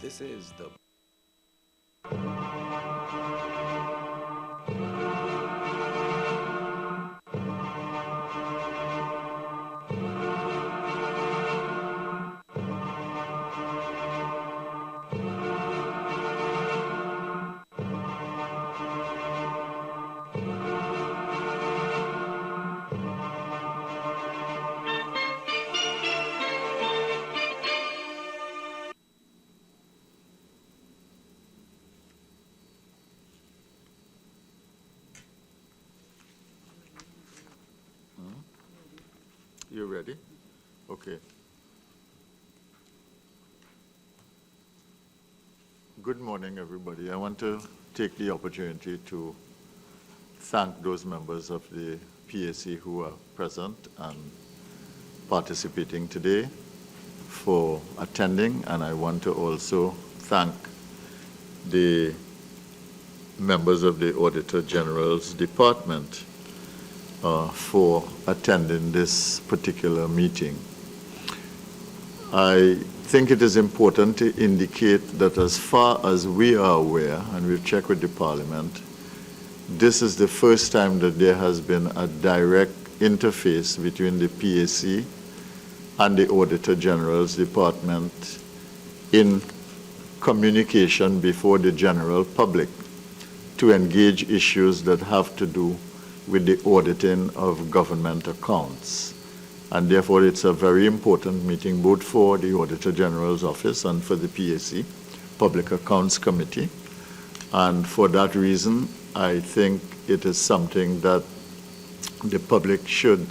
This is the You ready? Okay. Good morning, everybody. I want to take the opportunity to thank those members of the PAC who are present and participating today for attending, and I want to also thank the members of the Auditor General's department for attending this particular meeting. I think it is important to indicate that as far as we are aware, and we've checked with the Parliament, this is the first time that there has been a direct interface between the PAC and the Auditor General's department in communication before the general public to engage issues that have to do with the auditing of government accounts. And therefore, it's a very important meeting both for the Auditor General's office and for the PAC, Public Accounts Committee. And for that reason, I think it is something that the public should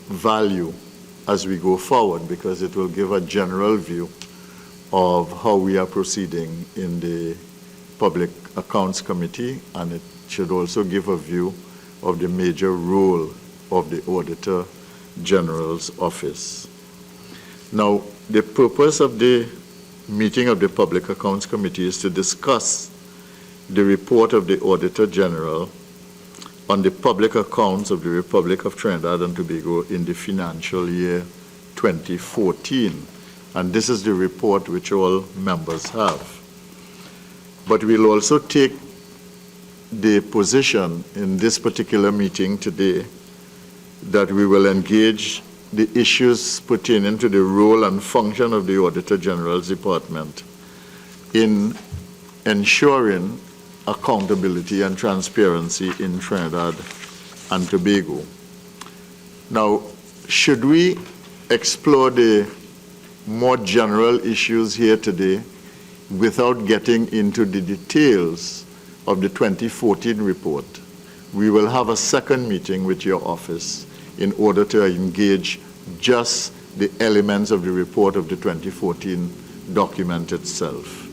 value as we go forward, because it will give a general view of how we are proceeding in the Public Accounts Committee, and it should also give a view of the major role of the Auditor General's office. Now, the purpose of the meeting of the Public Accounts Committee is to discuss the report of the Auditor General on the public accounts of the Republic of Trinidad and Tobago in the financial year 2014. And this is the report which all members have. But we'll also take the position in this particular meeting today that we will engage the issues pertaining to the role and function of the Auditor General's Department in ensuring accountability and transparency in Trinidad and Tobago. Now, should we explore the more general issues here today without getting into the details of the 2014 report, we will have a second meeting with your office in order to engage just the elements of the report of the 2014 document itself.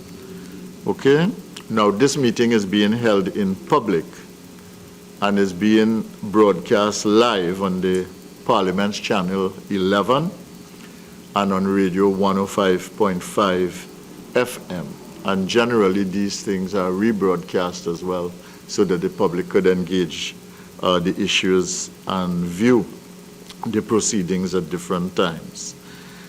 Okay? Now, this meeting is being held in public and is being broadcast live on the Parliament's Channel 11 and on Radio 105.5 FM. And generally, these things are rebroadcast as well so that the public could engage the issues and view the proceedings at different times.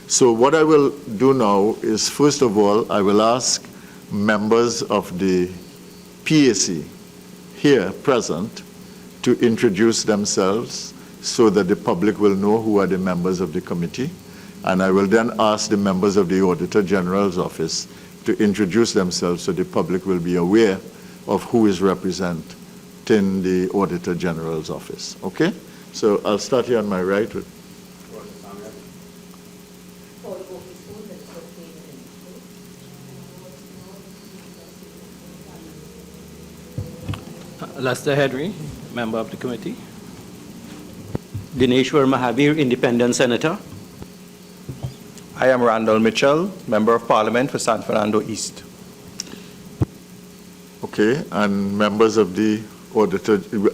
So what I will do now is, first of all, I will ask members of the PAC here present to introduce themselves so that the public will know who are the members of the committee. And I will then ask the members of the Auditor General's office to introduce themselves so the public will be aware of who is representing the Auditor General's office. Okay? So I'll start here on my right with Lester Henry, member of the committee. Dineshwar Mahavir, independent senator. I am Randall Mitchell, Member of Parliament for San Fernando East. Okay, and members of the Auditor, the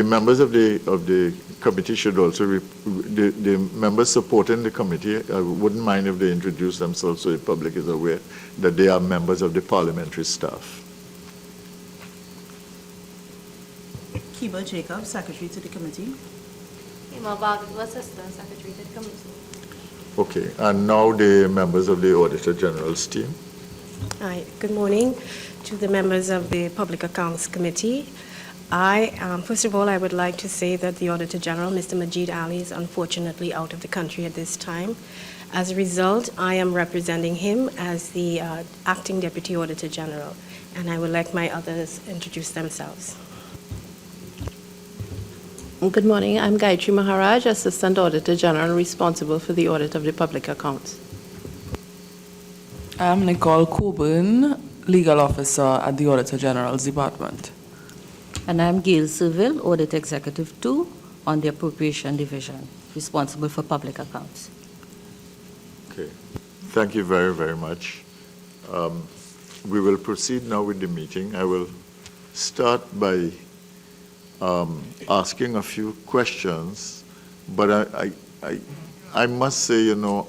members of the committee should also, the members supporting the committee, I wouldn't mind if they introduce themselves so the public is aware that they are members of the parliamentary staff. Kiba Jacob, Secretary to the Committee. Emma Bargett, Assistant Secretary to the Committee. Okay, and now the members of the Auditor General's team. Hi, good morning to the members of the Public Accounts Committee. First of all, I would like to say that the Auditor General, Mr. Majid Ali, is unfortunately out of the country at this time. As a result, I am representing him as the Acting Deputy Auditor General, and I will let my others introduce themselves. Good morning. I'm Gayatri Maharaj, Assistant Auditor General responsible for the audit of the public accounts. I'm Nicole Coburn, Legal Officer at the Auditor General's Department. And I'm Gail Serville, Audit Executive 2 on the Appropriation Division, responsible for public accounts. Okay, thank you very, very much. We will proceed now with the meeting. I will start by asking a few questions, but I must say, you know,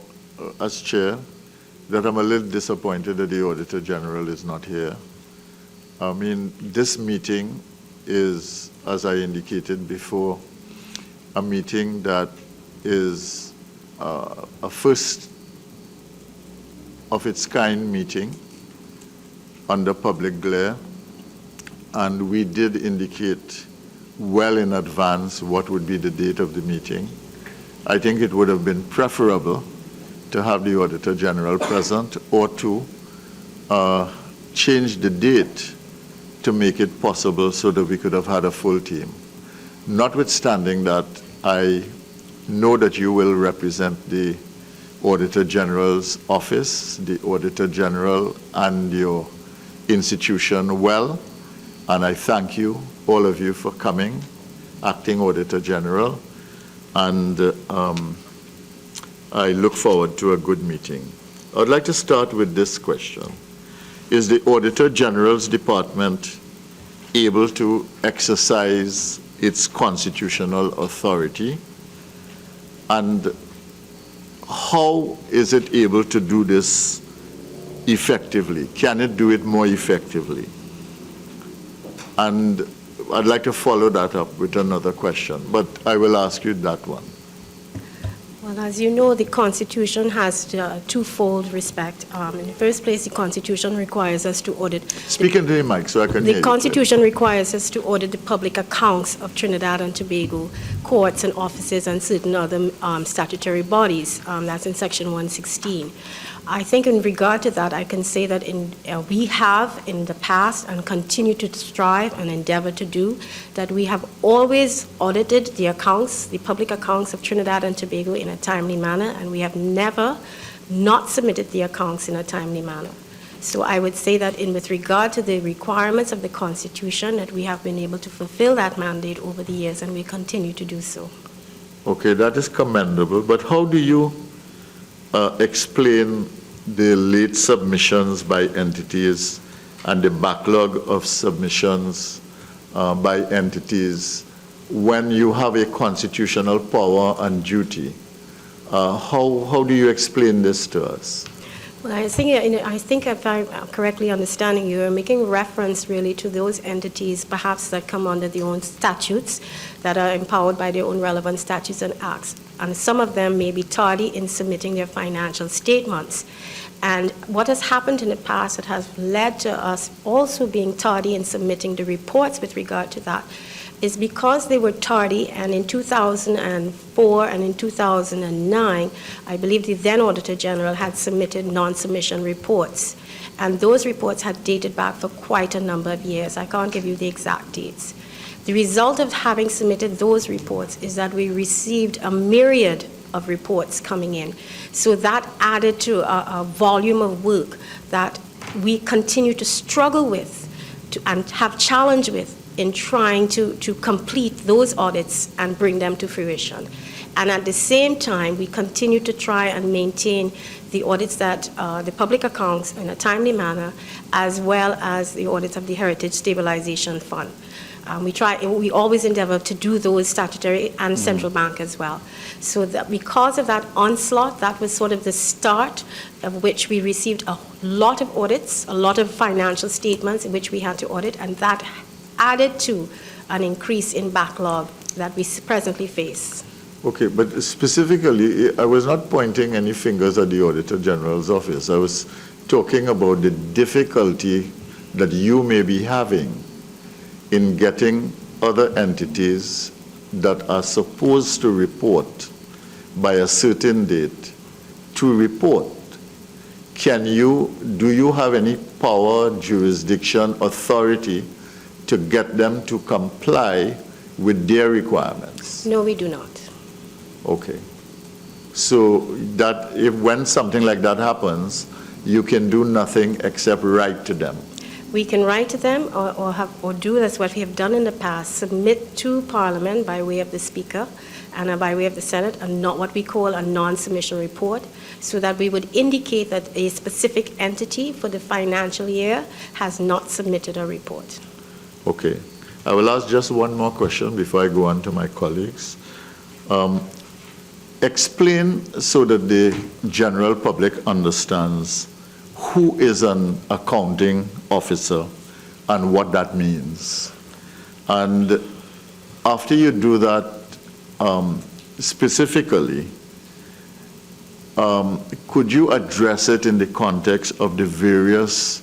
as chair, that I'm a little disappointed that the Auditor General is not here. I mean, this meeting is, as I indicated before, a meeting that is a first of its kind meeting under public glare, and we did indicate well in advance what would be the date of the meeting. I think it would have been preferable to have the Auditor General present or to change the date to make it possible so that we could have had a full team. Notwithstanding that, I know that you will represent the Auditor General's office, the Auditor General and your institution well, and I thank you, all of you, for coming, Acting Auditor General, and I look forward to a good meeting. I'd like to start with this question. Is the Auditor General's Department able to exercise its constitutional authority? And how is it able to do this effectively? Can it do it more effectively? And I'd like to follow that up with another question, but I will ask you that one. Well, as you know, the Constitution has twofold respect. In the first place, the Constitution requires us to audit. Speak into the mic so I can hear you. The Constitution requires us to audit the public accounts of Trinidad and Tobago courts and offices and certain other statutory bodies. That's in Section 116. I think in regard to that, I can say that we have in the past and continue to strive and endeavor to do that. We have always audited the accounts, the public accounts of Trinidad and Tobago in a timely manner, and we have never not submitted the accounts in a timely manner. So I would say that with regard to the requirements of the Constitution, that we have been able to fulfill that mandate over the years, and we continue to do so. Okay, that is commendable, but how do you explain the late submissions by entities and the backlog of submissions by entities when you have a constitutional power and duty? How do you explain this to us? Well, I think if I'm correctly understanding you, are making reference really to those entities perhaps that come under their own statutes, that are empowered by their own relevant statutes and acts. And some of them may be tardy in submitting their financial statements. And what has happened in the past that has led to us also being tardy in submitting the reports with regard to that is because they were tardy, and in 2004 and in 2009, I believe the then Auditor General had submitted non-submission reports. And those reports had dated back for quite a number of years. I can't give you the exact dates. The result of having submitted those reports is that we received a myriad of reports coming in. So that added to a volume of work that we continue to struggle with and have challenge with in trying to complete those audits and bring them to fruition. And at the same time, we continue to try and maintain the audits that the public accounts in a timely manner, as well as the audits of the Heritage Stabilization Fund. We always endeavor to do those statutory and central bank as well. So that because of that onslaught, that was sort of the start of which we received a lot of audits, a lot of financial statements in which we had to audit, and that added to an increase in backlog that we presently face. Okay, but specifically, I was not pointing any fingers at the Auditor General's office. I was talking about the difficulty that you may be having in getting other entities that are supposed to report by a certain date to report. Do you have any power, jurisdiction, authority to get them to comply with their requirements? No, we do not. Okay. So that when something like that happens, you can do nothing except write to them. We can write to them or do that's what we have done in the past, submit to Parliament by way of the Speaker and by way of the Senate what we call a non-submission report, so that we would indicate that a specific entity for the financial year has not submitted a report. Okay. I will ask just one more question before I go on to my colleagues. Explain so that the general public understands who is an accounting officer and what that means. And after you do that, specifically, could you address it in the context of the various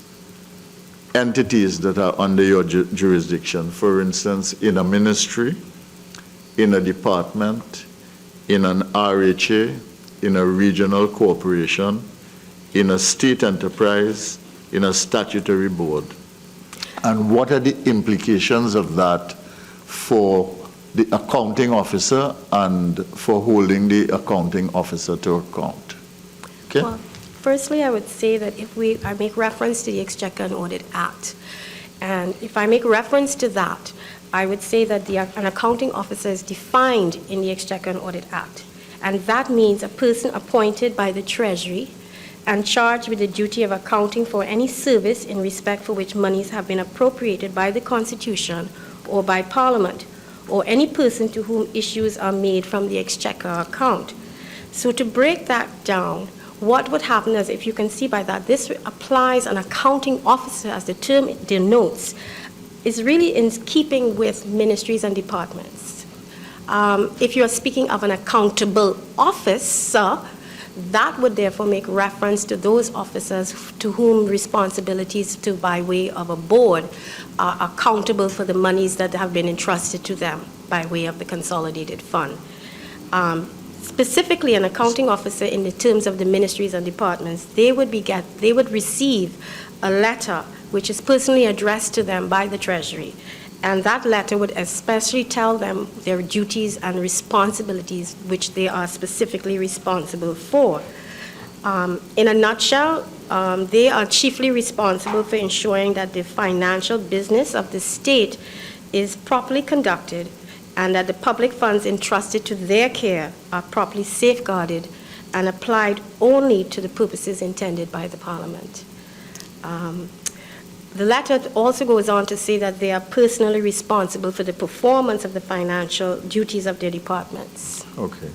entities that are under your jurisdiction? For instance, in a ministry, in a department, in an RHA, in a regional corporation, in a state enterprise, in a statutory board. And what are the implications of that for the accounting officer and for holding the accounting officer to account? Okay? Well, firstly, I would say that I make reference to the Exchequer and Audit Act. And if I make reference to that, I would say that an accounting officer is defined in the Exchequer and Audit Act. And that means a person appointed by the Treasury and charged with the duty of accounting for any service in respect for which monies have been appropriated by the Constitution or by Parliament, or any person to whom issues are made from the Exchequer account. So to break that down, what would happen is, if you can see by that, this applies an accounting officer, as the term denotes, is really in keeping with ministries and departments. If you're speaking of an accountable officer, that would therefore make reference to those officers to whom responsibilities by way of a board are accountable for the monies that have been entrusted to them by way of the consolidated fund. Specifically, an accounting officer in the terms of the ministries and departments, they would receive a letter which is personally addressed to them by the Treasury. And that letter would especially tell them their duties and responsibilities which they are specifically responsible for. In a nutshell, they are chiefly responsible for ensuring that the financial business of the state is properly conducted and that the public funds entrusted to their care are properly safeguarded and applied only to the purposes intended by the Parliament. The letter also goes on to say that they are personally responsible for the performance of the financial duties of their departments. Okay.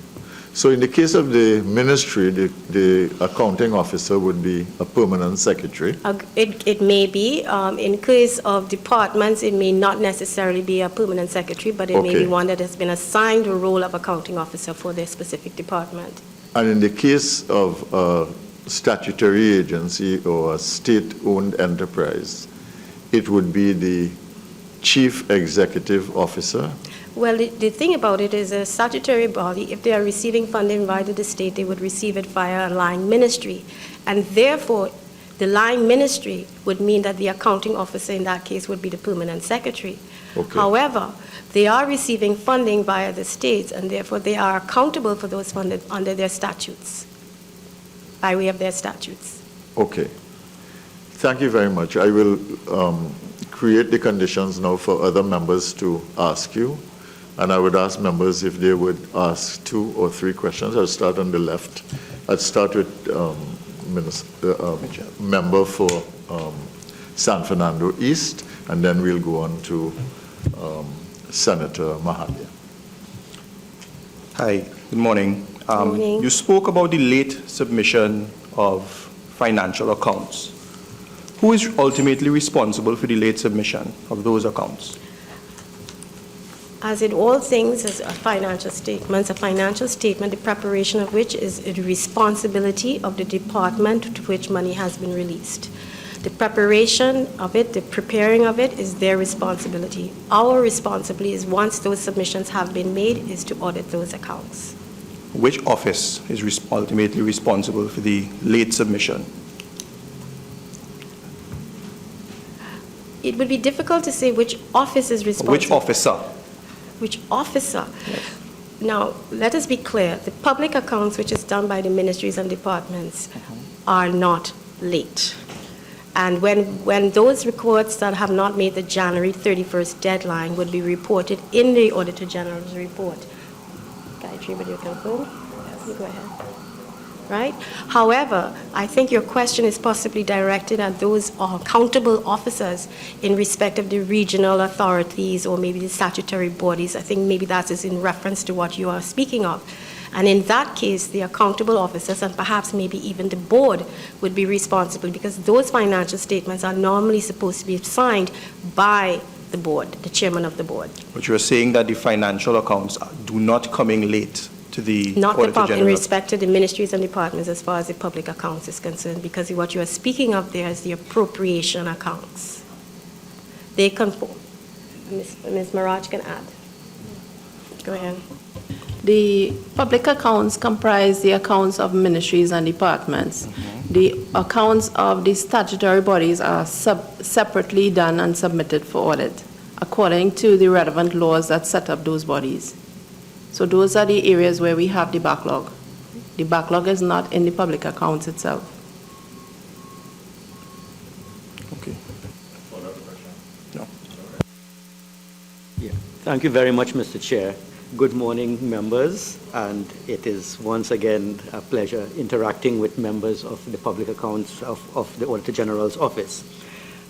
So in the case of the ministry, the accounting officer would be a permanent secretary? It may be. In case of departments, it may not necessarily be a permanent secretary, but it may be one that has been assigned a role of accounting officer for their specific department. And in the case of a statutory agency or a state-owned enterprise, it would be the chief executive officer? Well, the thing about it is a statutory body, if they are receiving funding via the state, they would receive it via a line ministry. And therefore, the line ministry would mean that the accounting officer in that case would be the permanent secretary. Okay. However, they are receiving funding via the states, and therefore they are accountable for those funded under their statutes, by way of their statutes. Okay. Thank you very much. I will create the conditions now for other members to ask you. And I would ask members if they would ask 2 or 3 questions. I'll start on the left. I'll start with member for San Fernando East, and then we'll go on to Senator Mahalia. Hi, good morning. Good morning. You spoke about the late submission of financial accounts. Who is ultimately responsible for the late submission of those accounts? As in all things, as a financial statement, the preparation of which is the responsibility of the department to which money has been released. The preparation of it, the preparing of it is their responsibility. Our responsibility is, once those submissions have been made, is to audit those accounts. Which office is ultimately responsible for the late submission? It would be difficult to say which office is responsible. Which officer? Which officer? Now, let us be clear. The public accounts, which is done by the ministries and departments, are not late. And when those records that have not made the January 31st deadline would be reported in the Auditor General's report. Gayatri, would you confirm? Yes. You go ahead. Right? However, I think your question is possibly directed at those accountable officers in respect of the regional authorities or maybe the statutory bodies. I think maybe that is in reference to what you are speaking of. And in that case, the accountable officers and perhaps maybe even the board would be responsible, because those financial statements are normally supposed to be signed by the board, the chairman of the board. But you're saying that the financial accounts do not come in late to the Not Auditor General? in respect to the ministries and departments as far as the public accounts is concerned, because what you are speaking of there is the appropriation accounts. They conform. Ms. Maraj can add. Go ahead. The public accounts comprise the accounts of ministries and departments. The accounts of the statutory bodies are separately done and submitted for audit, according to the relevant laws that set up those bodies. So those are the areas where we have the backlog. The backlog is not in the public accounts itself. Okay. No. Yeah. Thank you very much, Mr. Chair. Good morning, members, and it is once again a pleasure interacting with members of the public accounts of the Auditor General's office.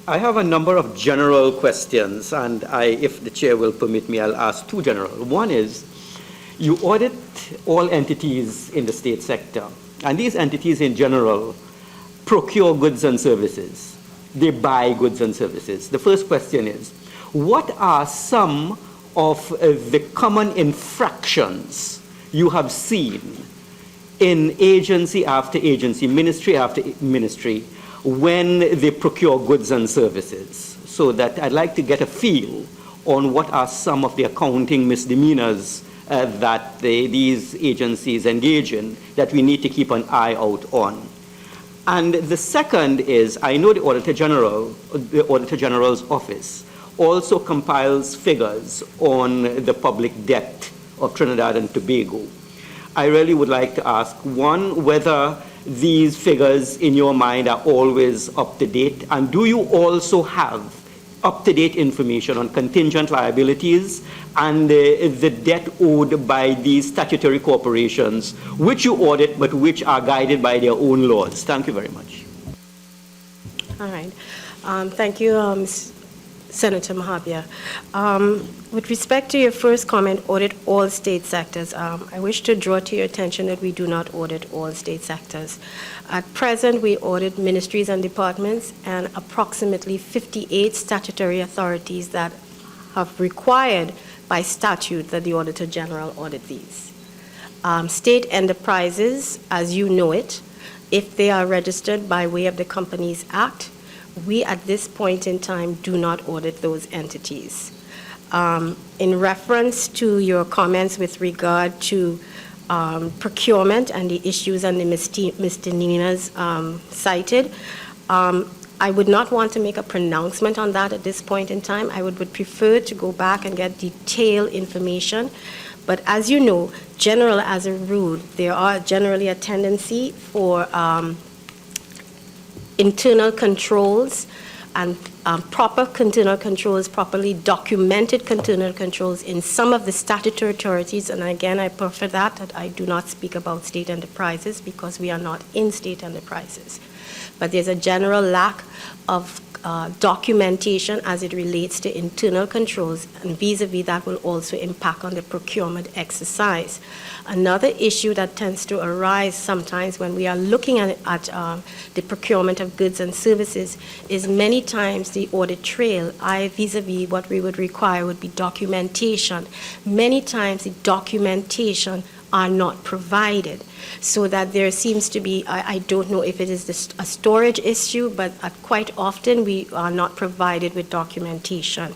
I have a number of general questions, and if the chair will permit me, I'll ask two general. One is, you audit all entities in the state sector, and these entities in general procure goods and services. They buy goods and services. The first question is, what are some of the common infractions you have seen in agency after agency, ministry after ministry, when they procure goods and services? So that I'd like to get a feel on what are some of the accounting misdemeanors that these agencies engage in that we need to keep an eye out on. And the second is, I know the Auditor General's office also compiles figures on the public debt of Trinidad and Tobago. I really would like to ask, one, whether these figures in your mind are always up to date, and do you also have up-to-date information on contingent liabilities and the debt owed by these statutory corporations, which you audit but which are guided by their own laws? Thank you very much. All right. Thank you, Senator Mahabia. With respect to your first comment, audit all state sectors, I wish to draw to your attention that we do not audit all state sectors. At present, we audit ministries and departments and approximately 58 statutory authorities that have required by statute that the Auditor General audit these. State enterprises, as you know it, if they are registered by way of the Companies Act, we at this point in time do not audit those entities. In reference to your comments with regard to procurement and the issues and the misdemeanors cited, I would not want to make a pronouncement on that at this point in time. I would prefer to go back and get detailed information. But as you know, general as a rule, there are generally a tendency for internal controls and proper internal controls, properly documented internal controls in some of the statutory authorities. And again, I prefer that I do not speak about state enterprises because we are not in state enterprises. But there's a general lack of documentation as it relates to internal controls, and vis-a-vis that will also impact on the procurement exercise. Another issue that tends to arise sometimes when we are looking at the procurement of goods and services is many times the audit trail, vis-a-vis what we would require would be documentation. Many times the documentation are not provided, so that there seems to be, I don't know if it is a storage issue, but quite often we are not provided with documentation.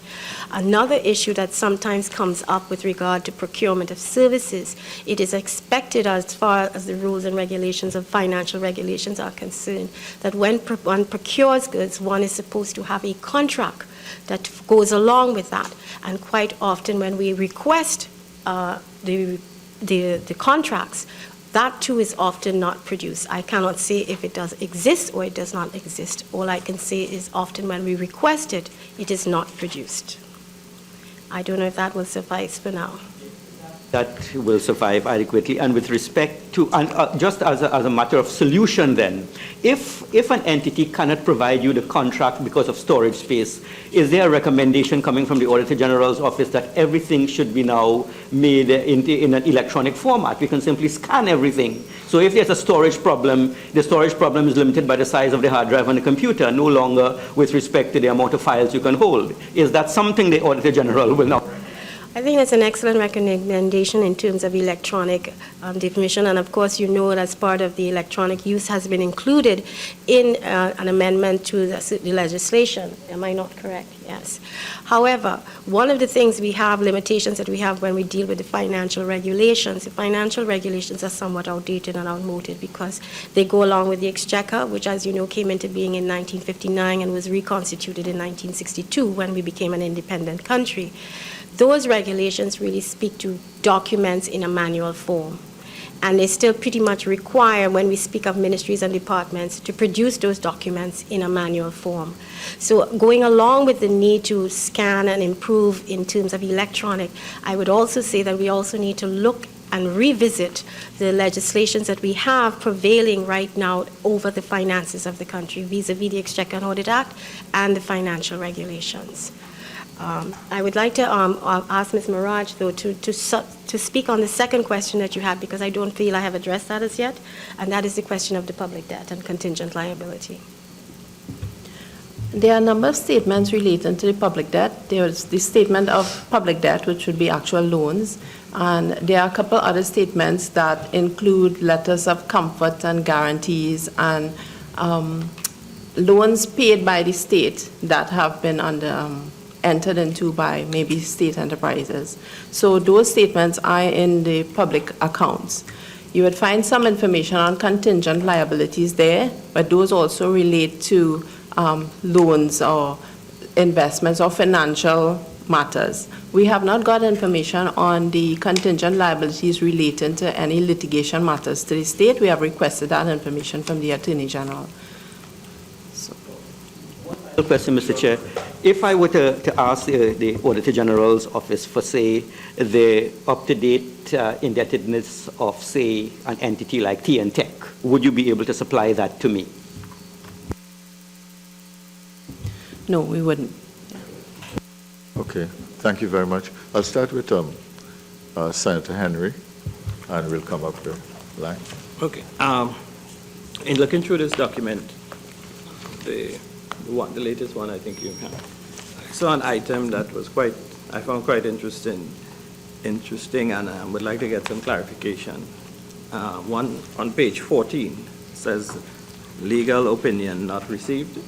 Another issue that sometimes comes up with regard to procurement of services, it is expected, as far as the rules and regulations of financial regulations are concerned, that when one procures goods, one is supposed to have a contract that goes along with that. And quite often when we request the contracts, that too is often not produced. I cannot say if it does exist or it does not exist. All I can say is often when we request it, it is not produced. I don't know if that will suffice for now. That will survive adequately. And with respect to, just as a matter of solution then, if an entity cannot provide you the contract because of storage space, is there a recommendation coming from the Auditor General's office that everything should be now made in an electronic format? We can simply scan everything. So if there's a storage problem, the storage problem is limited by the size of the hard drive on the computer, no longer with respect to the amount of files you can hold. Is that something the Auditor General will now? I think that's an excellent recommendation in terms of electronic definition, and of course you know that as part of the electronic use has been included in an amendment to the legislation. Am I not correct? Yes. However, one of the things we have, limitations that we have when we deal with the financial regulations are somewhat outdated and outmoded because they go along with the Exchequer, which as you know came into being in 1959 and was reconstituted in 1962 when we became an independent country. Those regulations really speak to documents in a manual form. And they still pretty much require, when we speak of ministries and departments, to produce those documents in a manual form. So going along with the need to scan and improve in terms of electronic, I would also say that we also need to look and revisit the legislations that we have prevailing right now over the finances of the country, vis-a-vis the Exchequer and Audit Act and the financial regulations. I would like to ask Ms. Maraj, though, to speak on the second question that you had, because I don't feel I have addressed that as yet, and that is the question of the public debt and contingent liability. There are a number of statements relating to the public debt. There's the statement of public debt, which would be actual loans, and there are a couple other statements that include letters of comfort and guarantees and loans paid by the state that have been entered into by maybe state enterprises. So those statements are in the public accounts. You would find some information on contingent liabilities there, but those also relate to loans or investments or financial matters. We have not got information on the contingent liabilities relating to any litigation matters to the state. We have requested that information from the Attorney General. Question, Mr. Chair. If I were to ask the Auditor General's office for, say, the up-to-date indebtedness of, say, an entity like TN Tech, would you be able to supply that to me? No, we wouldn't. Okay, thank you very much. I'll start with Senator Henry, and we'll come up the line. Okay. In looking through this document, the latest one I think you have, I saw an item that was I found quite interesting, and would like to get some clarification. One on page 14 says legal opinion not received,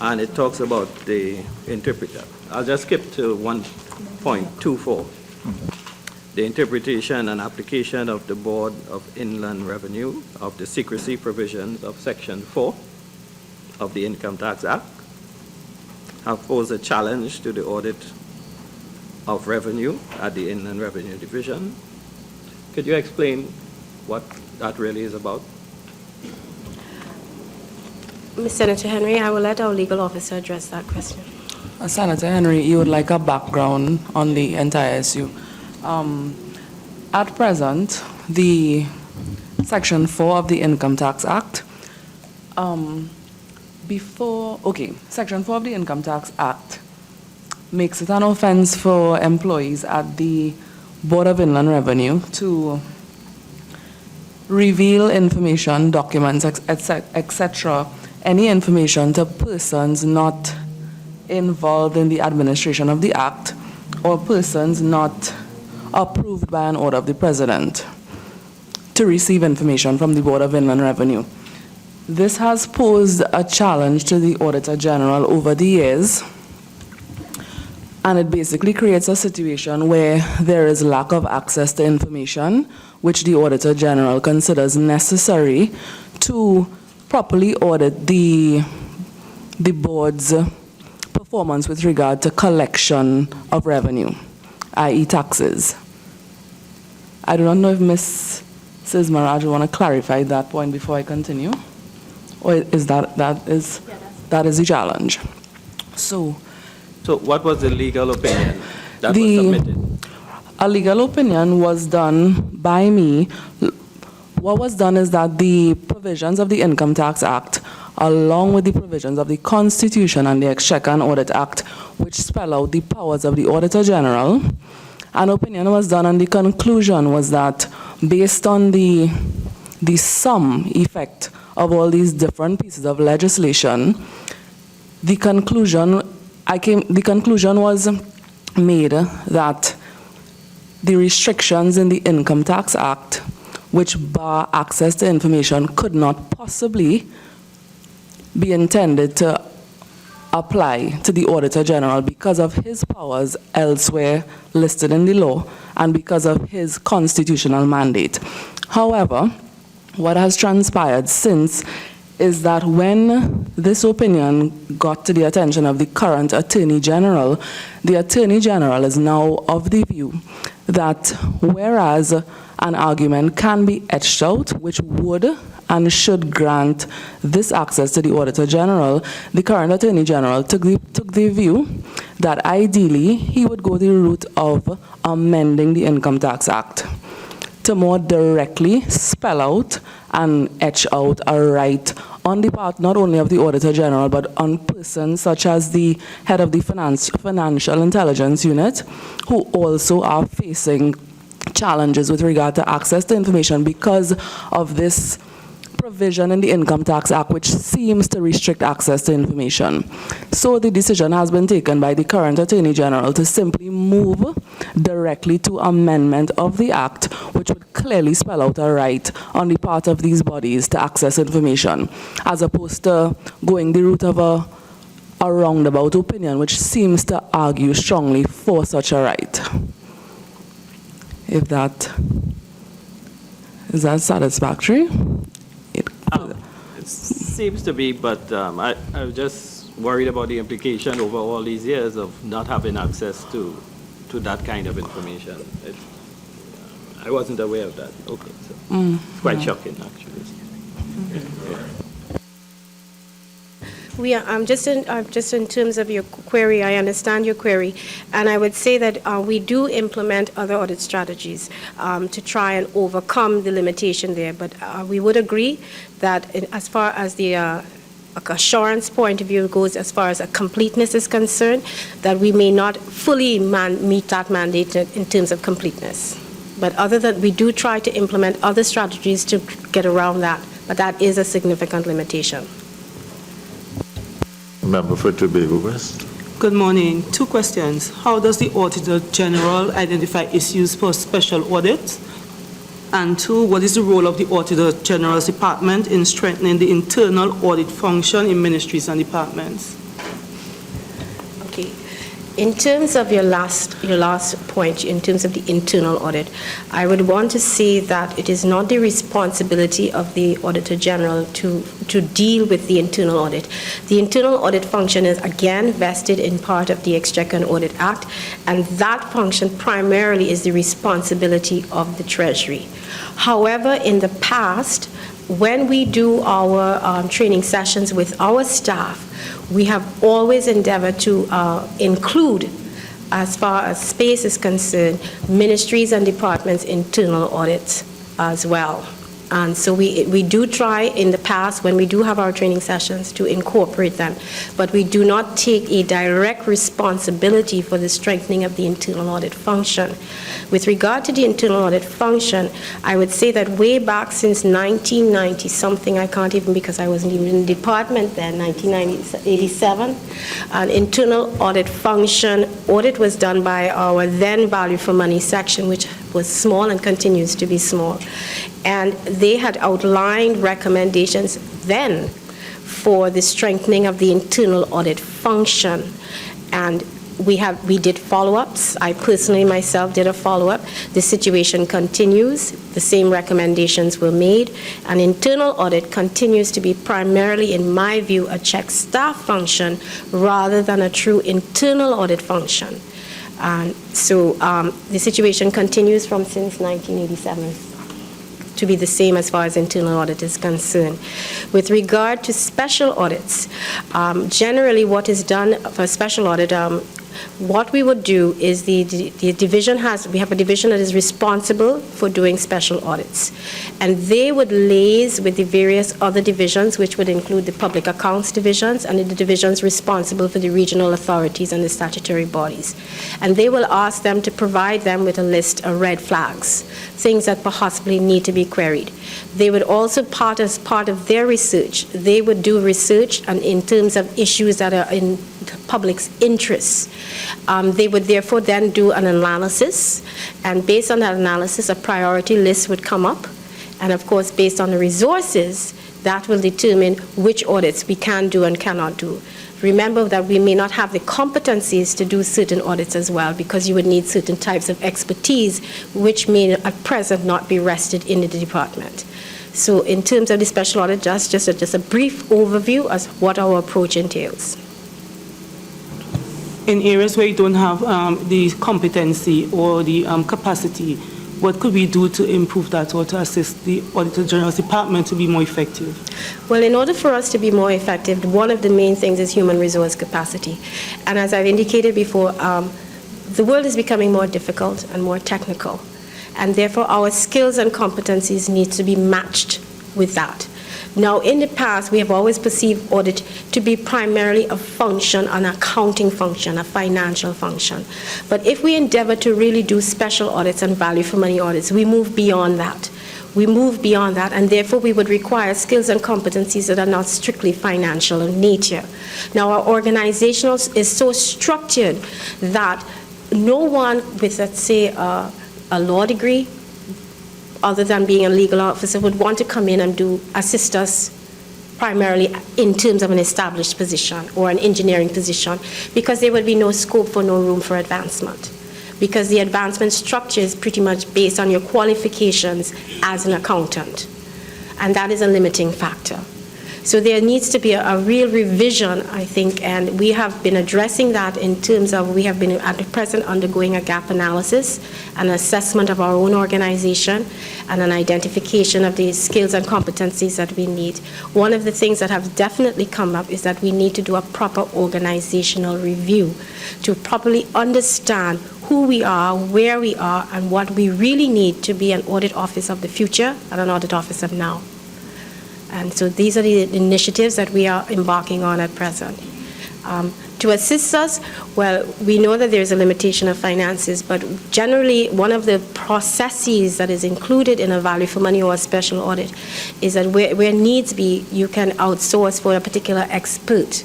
and it talks about the interpreter. I'll just skip to 1.24. The interpretation and application of the Board of Inland Revenue of the secrecy provisions of Section 4 of the Income Tax Act have posed a challenge to the audit of revenue at the Inland Revenue Division. Could you explain what that really is about? Ms. Senator Henry, I will let our legal officer address that question. Senator Henry, you would like a background on the entire issue. At present, the Section 4 of the Income Tax Act Section 4 of the Income Tax Act makes it an offense for employees at the Board of Inland Revenue to reveal information, documents, etc., any information to persons not involved in the administration of the Act or persons not approved by an order of the President to receive information from the Board of Inland Revenue. This has posed a challenge to the Auditor General over the years, and it basically creates a situation where there is lack of access to information, which the Auditor General considers necessary to properly audit the board's performance with regard to collection of revenue, i.e. taxes. I do not know if Ms. Sismaraj want to clarify that point before I continue, or is that is the challenge? So what was the legal opinion that was submitted? A legal opinion was done by me. What was done is that the provisions of the Income Tax Act, along with the provisions of the Constitution and the Exchequer and Audit Act, which spell out the powers of the Auditor General, an opinion was done, and the conclusion was that based on the sum effect of all these different pieces of legislation, the conclusion was made that the restrictions in the Income Tax Act, which bar access to information, could not possibly be intended to apply to the Auditor General because of his powers elsewhere listed in the law and because of his constitutional mandate. However, what has transpired since is that when this opinion got to the attention of the current Attorney General, the Attorney General is now of the view that whereas an argument can be etched out which would and should grant this access to the Auditor General, the current Attorney General took the view that ideally he would go the route of amending the Income Tax Act to more directly spell out and etch out a right on the part not only of the Auditor General but on persons such as the head of the Financial Intelligence Unit, who also are facing challenges with regard to access to information because of this provision in the Income Tax Act which seems to restrict access to information. So the decision has been taken by the current Attorney General to simply move directly to amendment of the Act, which would clearly spell out a right on the part of these bodies to access information, as opposed to going the route of a roundabout opinion which seems to argue strongly for such a right. If that is that satisfactory? It seems to be, but I was just worried about the implication over all these years of not having access to that kind of information. I wasn't aware of that. Okay, so it's quite shocking, actually. Just in terms of your query, I understand your query, and I would say that we do implement other audit strategies to try and overcome the limitation there. But we would agree that as far as the assurance point of view goes, as far as completeness is concerned, that we may not fully meet that mandate in terms of completeness. But other than, we do try to implement other strategies to get around that, but that is a significant limitation. Member for Tobago West. Good morning. 2 questions. How does the Auditor General identify issues for special audits? And 2, what is the role of the Auditor General's department in strengthening the internal audit function in ministries and departments? Okay. In terms of your last point, in terms of the internal audit, I would want to say that it is not the responsibility of the Auditor General to deal with the internal audit. The internal audit function is again vested in part of the Exchequer and Audit Act, and that function primarily is the responsibility of the Treasury. However, in the past, when we do our training sessions with our staff, we have always endeavored to include, as far as space is concerned, ministries and departments' internal audits as well. And so we do try in the past, when we do have our training sessions, to incorporate them. But we do not take a direct responsibility for the strengthening of the internal audit function. With regard to the internal audit function, I would say that way back since 1990-something, I can't even, because I wasn't even in the department then, 1987, an internal audit function, audit was done by our then value for money section, which was small and continues to be small. And they had outlined recommendations then for the strengthening of the internal audit function. And we did follow-ups. I personally myself did a follow-up. The situation continues. The same recommendations were made. And internal audit continues to be primarily, in my view, a check staff function rather than a true internal audit function. So the situation continues from since 1987 to be the same as far as internal audit is concerned. With regard to special audits, generally what is done for special audit, what we would do is the division we have a division that is responsible for doing special audits. And they would liaise with the various other divisions, which would include the public accounts divisions and the divisions responsible for the regional authorities and the statutory bodies. And they will ask them to provide them with a list of red flags, things that possibly need to be queried. They would also, as part of their research, they would do research in terms of issues that are in the public's interests. They would therefore then do an analysis, and based on that analysis, a priority list would come up. And of course, based on the resources, that will determine which audits we can do and cannot do. Remember that we may not have the competencies to do certain audits as well, because you would need certain types of expertise, which may at present not be rested in the department. So in terms of the special audit, just a brief overview as what our approach entails. In areas where you don't have the competency or the capacity, what could we do to improve that or to assist the Auditor General's department to be more effective? Well, in order for us to be more effective, one of the main things is human resource capacity. And as I've indicated before, the world is becoming more difficult and more technical. And therefore, our skills and competencies need to be matched with that. Now, in the past, we have always perceived audit to be primarily a function, an accounting function, a financial function. But if we endeavor to really do special audits and value for money audits, we move beyond that. We move beyond that, and therefore we would require skills and competencies that are not strictly financial in nature. Now, our organization is so structured that no one with, let's say, a law degree, other than being a legal officer, would want to come in and assist us primarily in terms of an established position or an engineering position, because there would be no scope for, no room for advancement. Because the advancement structure is pretty much based on your qualifications as an accountant. And that is a limiting factor. So there needs to be a real revision, I think, and we have been addressing that in terms of, we have been at the present undergoing a gap analysis, an assessment of our own organization, and an identification of the skills and competencies that we need. One of the things that have definitely come up is that we need to do a proper organizational review to properly understand who we are, where we are, and what we really need to be an audit office of the future and an audit office of now. And so these are the initiatives that we are embarking on at present. To assist us, well, we know that there's a limitation of finances, but generally one of the processes that is included in a value for money or a special audit is that where needs be, you can outsource for a particular expert.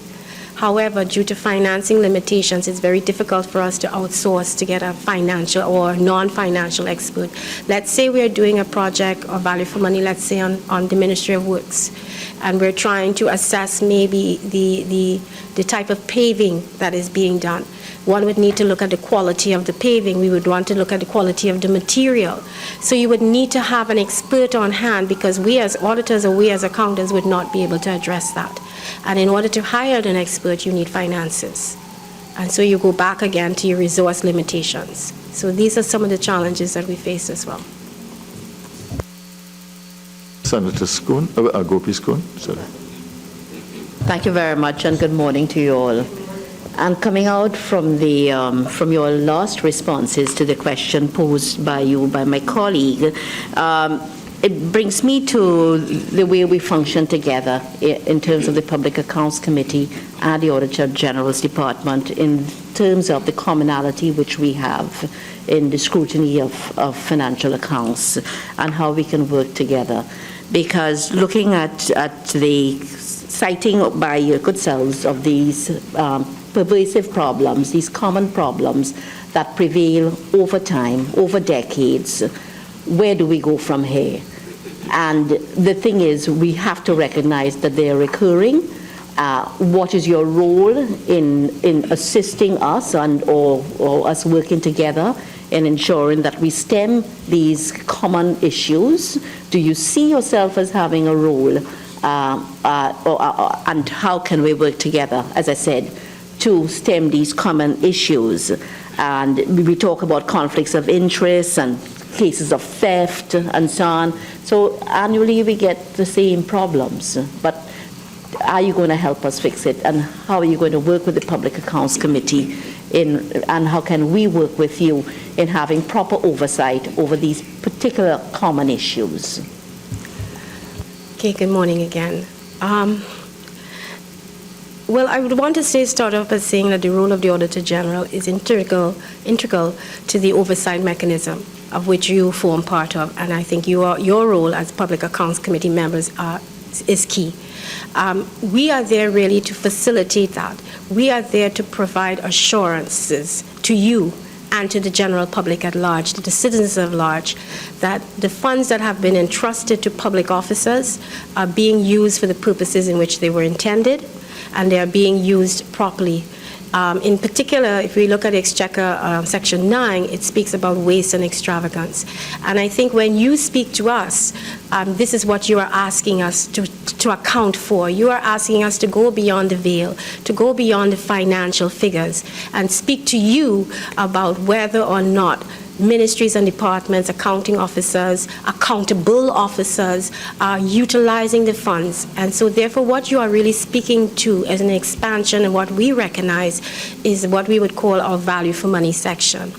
However, due to financing limitations, it's very difficult for us to outsource to get a financial or non-financial expert. Let's say we're doing a project or value for money, let's say on the Ministry of Works, and we're trying to assess maybe the type of paving that is being done. One would need to look at the quality of the paving. We would want to look at the quality of the material. So you would need to have an expert on hand, because we as auditors or we as accountants would not be able to address that. And in order to hire an expert, you need finances. And so you go back again to your resource limitations. So these are some of the challenges that we face as well. Senator Schoon, Gopi Schoon, sorry. Thank you very much, and good morning to you all. And coming out from from your last responses to the question posed by my colleague, it brings me to the way we function together in terms of the Public Accounts Committee and the Auditor General's Department in terms of the commonality which we have in the scrutiny of financial accounts and how we can work together. Because looking at the citing by your good selves of these pervasive problems, these common problems that prevail over time, over decades, where do we go from here? And the thing is, we have to recognize that they are recurring. What is your role in assisting us or us working together in ensuring that we stem these common issues? Do you see yourself as having a role? And how can we work together, as I said, to stem these common issues? And we talk about conflicts of interest and cases of theft and so on. So annually we get the same problems, but are you going to help us fix it? And how are you going to work with the Public Accounts Committee and how can we work with you in having proper oversight over these particular common issues? Okay, good morning again. Well, I would want to start off by saying that the role of the Auditor General is integral to the oversight mechanism of which you form part of, and I think your role as Public Accounts Committee members is key. We are there really to facilitate that. We are there to provide assurances to you and to the general public at large, to the citizens at large, that the funds that have been entrusted to public officers are being used for the purposes in which they were intended, and they are being used properly. In particular, if we look at Exchequer Section 9, it speaks about waste and extravagance. And I think when you speak to us, this is what you are asking us to account for. You are asking us to go beyond the veil, to go beyond the financial figures, and speak to you about whether or not ministries and departments, accounting officers, accountable officers are utilizing the funds. And so therefore what you are really speaking to as an expansion and what we recognize is what we would call our value for money section.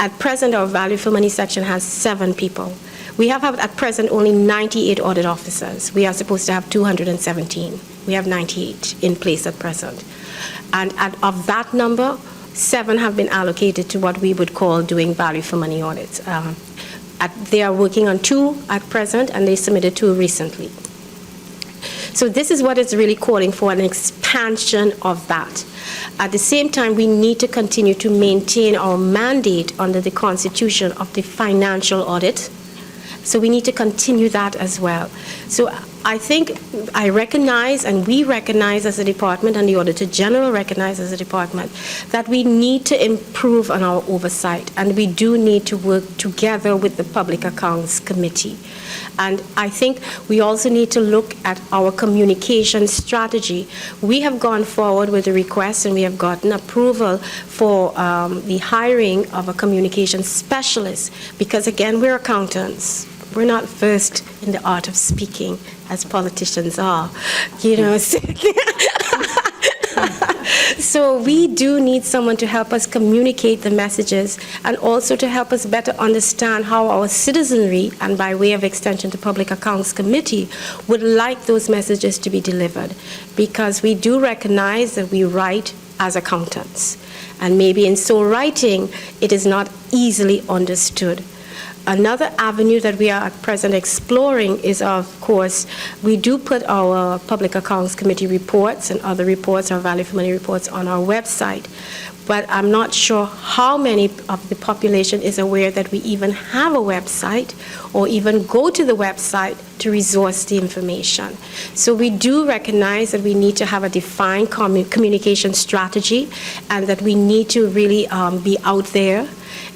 At present, our value for money section has 7 people. We have at present only 98 audit officers. We are supposed to have 217. We have 98 in place at present. And of that number, 7 have been allocated to what we would call doing value for money audits. They are working on 2 at present, and they submitted 2 recently. So this is what is really calling for an expansion of that. At the same time, we need to continue to maintain our mandate under the Constitution of the financial audit. So we need to continue that as well. So I think I recognize, and we recognize as a department, and the Auditor General recognizes as a department, that we need to improve on our oversight, and we do need to work together with the Public Accounts Committee. And I think we also need to look at our communication strategy. We have gone forward with a request, and we have gotten approval for the hiring of a communication specialist, because again, we're accountants. We're not versed in the art of speaking as politicians are, you know. So we do need someone to help us communicate the messages and also to help us better understand how our citizenry, and by way of extension the Public Accounts Committee, would like those messages to be delivered. Because we do recognize that we write as accountants, and maybe in so writing it is not easily understood. Another avenue that we are at present exploring is, of course, we do put our Public Accounts Committee reports and other reports, our value for money reports, on our website. But I'm not sure how many of the population is aware that we even have a website or even go to the website to resource the information. So we do recognize that we need to have a defined communication strategy, and that we need to really be out there,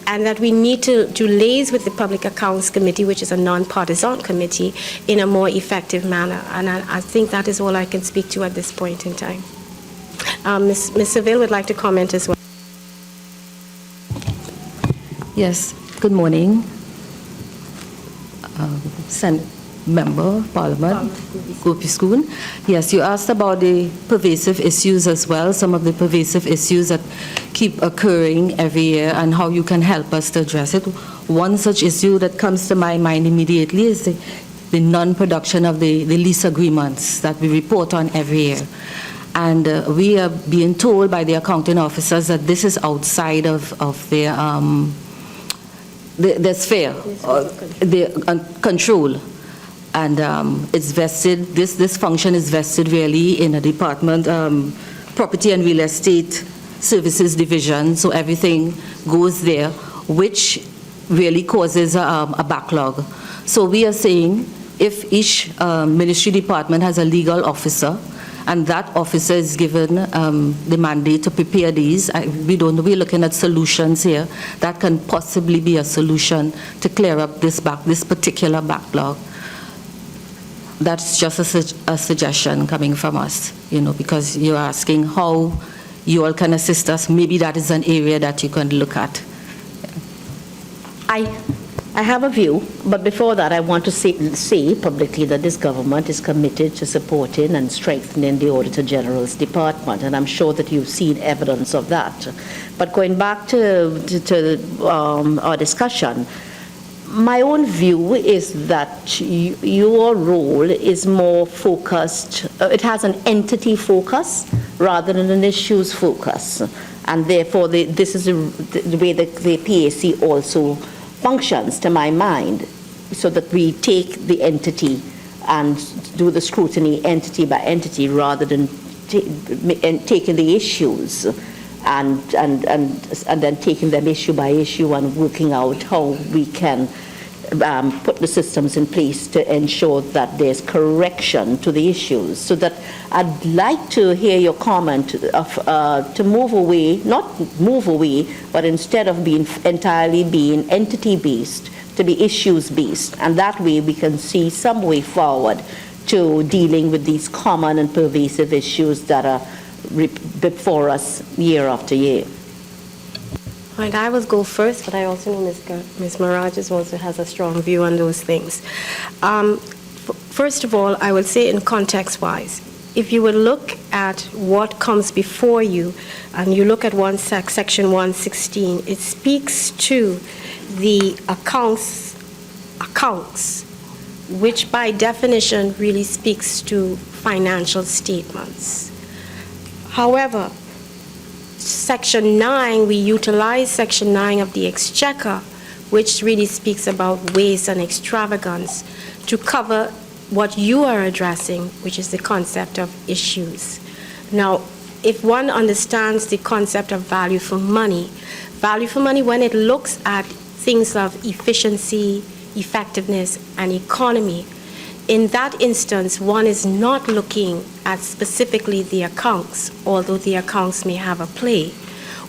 and that we need to liaise with the Public Accounts Committee, which is a non-partisan committee, in a more effective manner. And I think that is all I can speak to at this point in time. Ms. Seville would like to comment as well. Yes, good morning. Member of Parliament, Gopi. Yes, you asked about the pervasive issues as well, some of the pervasive issues that keep occurring every year and how you can help us to address it. One such issue that comes to my mind immediately is the non-production of the lease agreements that we report on every year. And we are being told by the accounting officers that this is outside of their sphere, their control. And it's vested, this function is vested really in a department, Property and Real Estate Services Division, so everything goes there, which really causes a backlog. So we are saying if each ministry department has a legal officer, and that officer is given the mandate to prepare these, we're looking at solutions here that can possibly be a solution to clear up this particular backlog. That's just a suggestion coming from us, because you're asking how you all can assist us. Maybe that is an area that you can look at. I have a view, but before that, I want to say publicly that this government is committed to supporting and strengthening the Auditor General's department, and I'm sure that you've seen evidence of that. But going back to our discussion, my own view is that your role is more focused, it has an entity focus rather than an issues focus. And therefore, this is the way that the PAC also functions, to my mind, so that we take the entity and do the scrutiny entity by entity rather than taking the issues and then taking them issue by issue and working out how we can put the systems in place to ensure that there's correction to the issues. So that I'd like to hear your comment of to move away, not move away, but instead of being entirely being entity-based, to be issues-based. And that way we can see some way forward to dealing with these common and pervasive issues that are before us year after year. Right, I will go first, but I also know Ms. Marajas also has a strong view on those things. First of all, I will say in context-wise, if you would look at what comes before you, and you look at Section 116, it speaks to the accounts, which by definition really speaks to financial statements. However, Section 9, we utilize Section 9 of the Exchequer, which really speaks about waste and extravagance, to cover what you are addressing, which is the concept of issues. Now, if one understands the concept of value for money when it looks at things of efficiency, effectiveness, and economy, in that instance, one is not looking at specifically the accounts, although the accounts may have a play.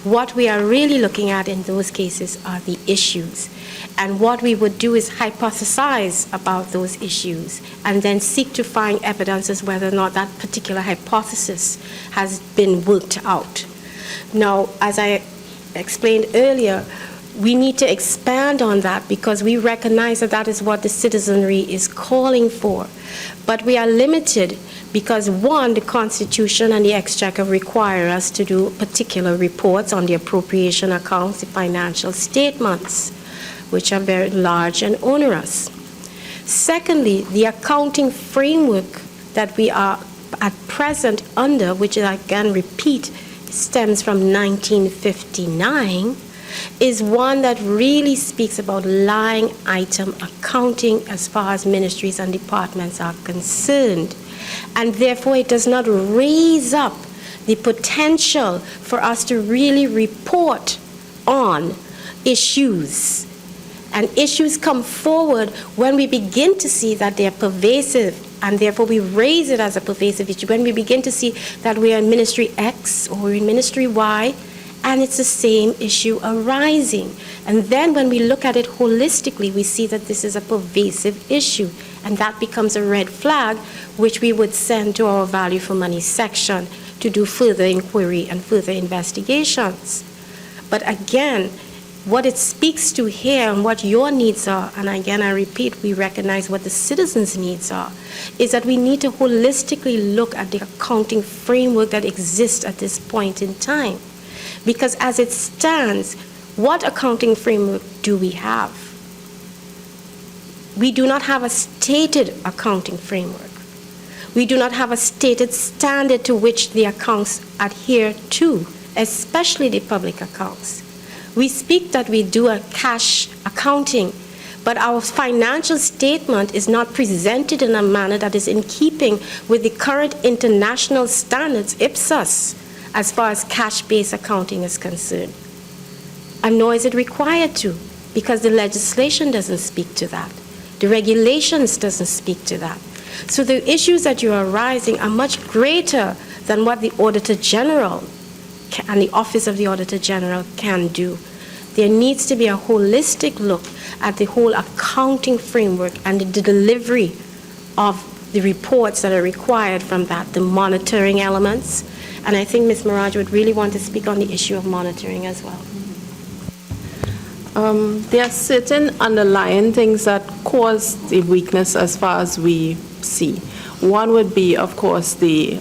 What we are really looking at in those cases are the issues. And what we would do is hypothesize about those issues and then seek to find evidence as whether or not that particular hypothesis has been worked out. Now, as I explained earlier, we need to expand on that because we recognize that that is what the citizenry is calling for. But we are limited because, one, the Constitution and the Exchequer require us to do particular reports on the appropriation accounts, the financial statements, which are very large and onerous. Secondly, the accounting framework that we are at present under, which I can repeat, stems from 1959, is one that really speaks about line item accounting as far as ministries and departments are concerned. And therefore, it does not raise up the potential for us to really report on issues. And issues come forward when we begin to see that they're pervasive, and therefore we raise it as a pervasive issue. When we begin to see that we are in Ministry X or in Ministry Y, and it's the same issue arising. And then when we look at it holistically, we see that this is a pervasive issue, and that becomes a red flag, which we would send to our value for money section to do further inquiry and further investigations. But again, What it speaks to here and what your needs are, and again I repeat, we recognize what the citizens' needs are, is that we need to holistically look at the accounting framework that exists at this point in time. Because as it stands, what accounting framework do we have? We do not have a stated accounting framework. We do not have a stated standard to which the accounts adhere to, especially the public accounts. We speak that we do a cash accounting, but our financial statement is not presented in a manner that is in keeping with the current international standards, IPSAS, as far as cash-based accounting is concerned. And nor is it required to, because the legislation doesn't speak to that. The regulations doesn't speak to that. So the issues that you are raising are much greater than what the Auditor General and the Office of the Auditor General can do. There needs to be a holistic look at the whole accounting framework and the delivery of the reports that are required from that, the monitoring elements. And I think Ms. Mirage would really want to speak on the issue of monitoring as well. There are certain underlying things that cause the weakness as far as we see. One would be, of course, the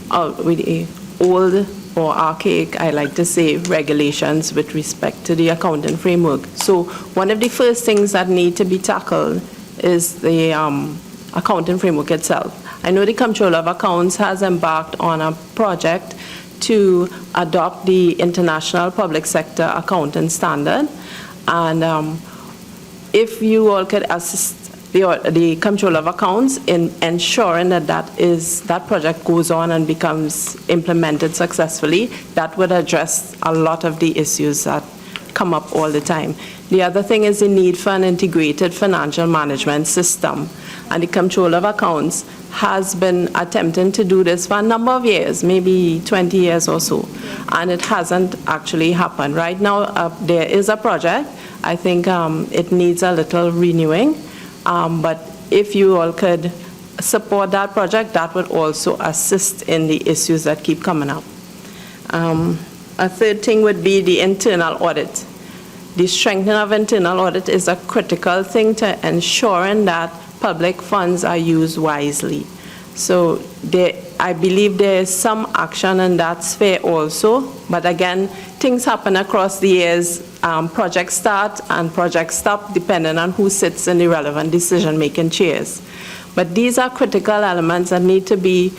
old or archaic, I like to say, regulations with respect to the accounting framework. So one of the first things that need to be tackled is the accounting framework itself. I know the Comptroller of Accounts has embarked on a project to adopt the International Public Sector Accounting Standard. And if you all could assist the Comptroller of Accounts in ensuring that that project goes on and becomes implemented successfully, that would address a lot of the issues that come up all the time. The other thing is the need for an integrated financial management system. And the Comptroller of Accounts has been attempting to do this for a number of years, maybe 20 years or so, and it hasn't actually happened. Right now, there is a project. I think it needs a little renewing. But if you all could support that project, that would also assist in the issues that keep coming up. A third thing would be the internal audit. The strengthening of internal audit is a critical thing to ensuring that public funds are used wisely. So I believe there is some action in that sphere also, but again, things happen across the years. Projects start and projects stop depending on who sits in the relevant decision-making chairs. But these are critical elements that need to be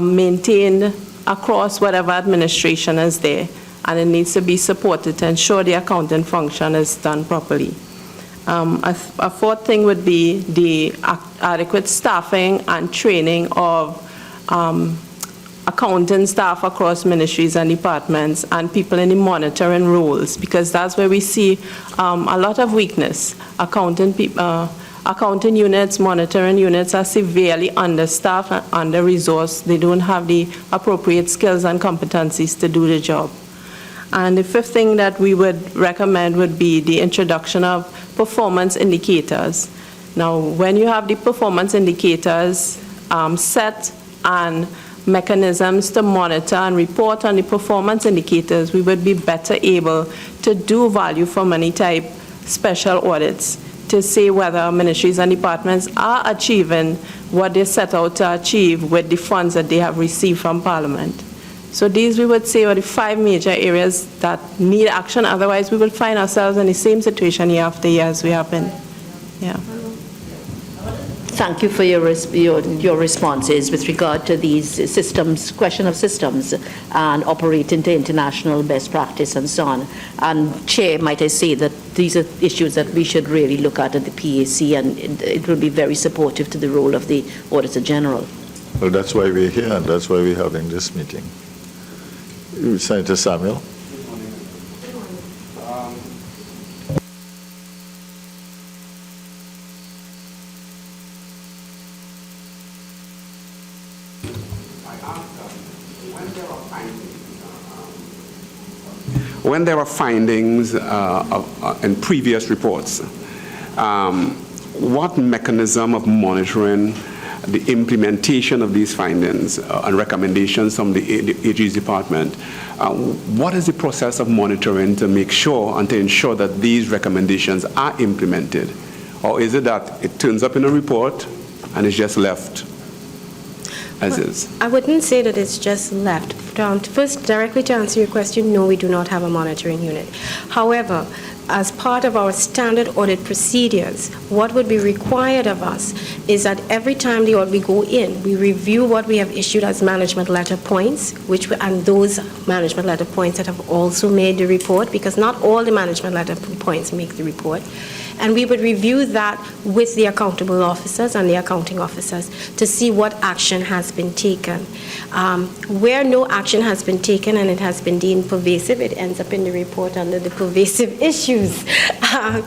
maintained across whatever administration is there, and it needs to be supported to ensure the accounting function is done properly. A fourth thing would be the adequate staffing and training of accounting staff across ministries and departments and people in the monitoring roles, because that's where we see a lot of weakness. Accounting units, monitoring units are severely understaffed and under-resourced. They don't have the appropriate skills and competencies to do the job. And the fifth thing that we would recommend would be the introduction of performance indicators. Now, when you have the performance indicators set and mechanisms to monitor and report on the performance indicators, we would be better able to do value for money type special audits to see whether ministries and departments are achieving what they set out to achieve with the funds that they have received from Parliament. So these, we would say, are the 5 major areas that need action. Otherwise, we will find ourselves in the same situation year after year as we have been. Yeah. Thank you for your responses with regard to these systems, question of systems, and operating to international best practice and so on. And Chair, might I say that these are issues that we should really look at the PAC, and it will be very supportive to the role of the Auditor General. Well, that's why we're here, and that's why we're having this meeting. Senator Samuel. When there are findings in previous reports, what mechanism of monitoring the implementation of these findings and recommendations from the AG's department, what is the process of monitoring to make sure and to ensure that these recommendations are implemented? Or is it that it turns up in a report and it's just left as is? I wouldn't say that it's just left. First, directly to answer your question, no, we do not have a monitoring unit. However, as part of our standard audit procedures, what would be required of us is that every time we go in, we review what we have issued as management letter points, and those management letter points that have also made the report, because not all the management letter points make the report. And we would review that with the accountable officers and the accounting officers to see what action has been taken. Where no action has been taken and it has been deemed pervasive, it ends up in the report under the pervasive issues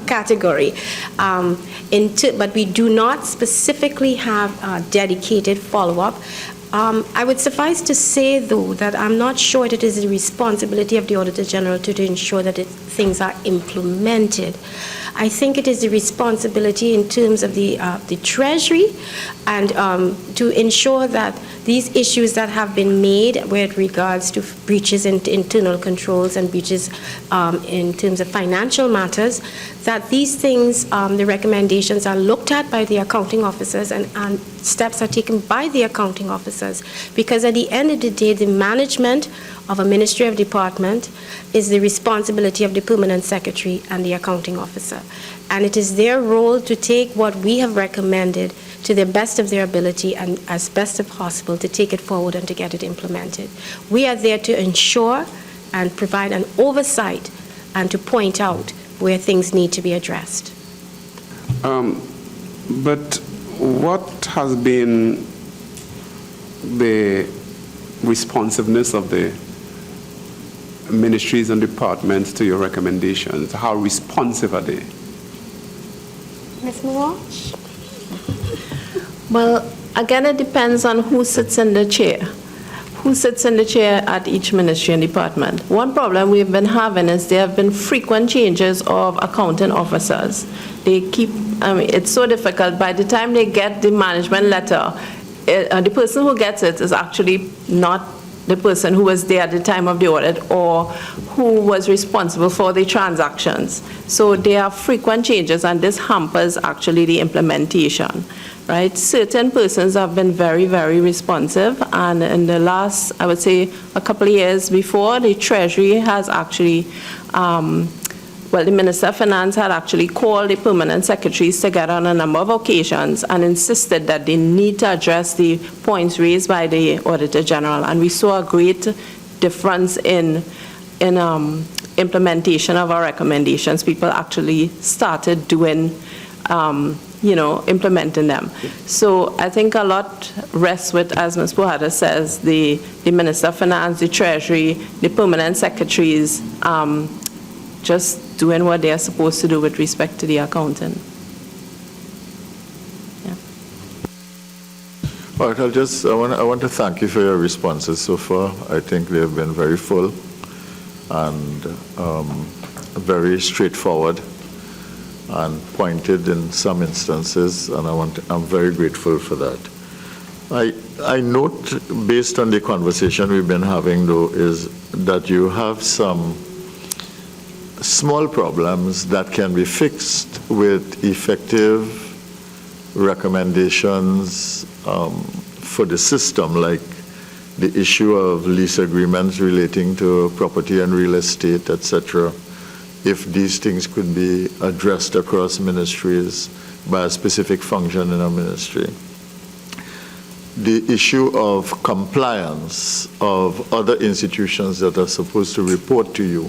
category. But we do not specifically have a dedicated follow-up. I would suffice to say, though, that I'm not sure that it is the responsibility of the Auditor General to ensure that things are implemented. I think it is the responsibility in terms of the Treasury and to ensure that these issues that have been made with regards to breaches in internal controls and breaches in terms of financial matters, that these things, the recommendations are looked at by the accounting officers and steps are taken by the accounting officers. Because at the end of the day, the management of a ministerial department is the responsibility of the permanent secretary and the accounting officer. And it is their role to take what we have recommended to the best of their ability and as best as possible to take it forward and to get it implemented. We are there to ensure and provide an oversight and to point out where things need to be addressed. But what has been the responsiveness of the ministries and departments to your recommendations? How responsive are they? Ms. Moore? Well, again, it depends on who sits in the chair. Who sits in the chair at each ministry and department. One problem we've been having is there have been frequent changes of accounting officers. They keep, it's so difficult. By the time they get the management letter, the person who gets it is actually not the person who was there at the time of the audit or who was responsible for the transactions. So there are frequent changes, and this hampers actually the implementation, right? Certain persons have been very, very responsive, and in the last, I would say, a couple of years before, the Treasury has actually, the Minister of Finance had actually called the permanent secretaries together on a number of occasions and insisted that they need to address the points raised by the Auditor General. And we saw a great difference in implementation of our recommendations. People actually started doing, implementing them. So I think a lot rests with, as Ms. Bohada says, the Minister of Finance, the Treasury, the permanent secretaries, just doing what they are supposed to do with respect to the accounting. Yeah. All right, I want to thank you for your responses so far. I think they have been very full and very straightforward and pointed in some instances, and I'm very grateful for that. I note, based on the conversation we've been having, though, is that you have some small problems that can be fixed with effective recommendations for the system, like the issue of lease agreements relating to property and real estate, etc. If these things could be addressed across ministries by a specific function in a ministry. The issue of compliance of other institutions that are supposed to report to you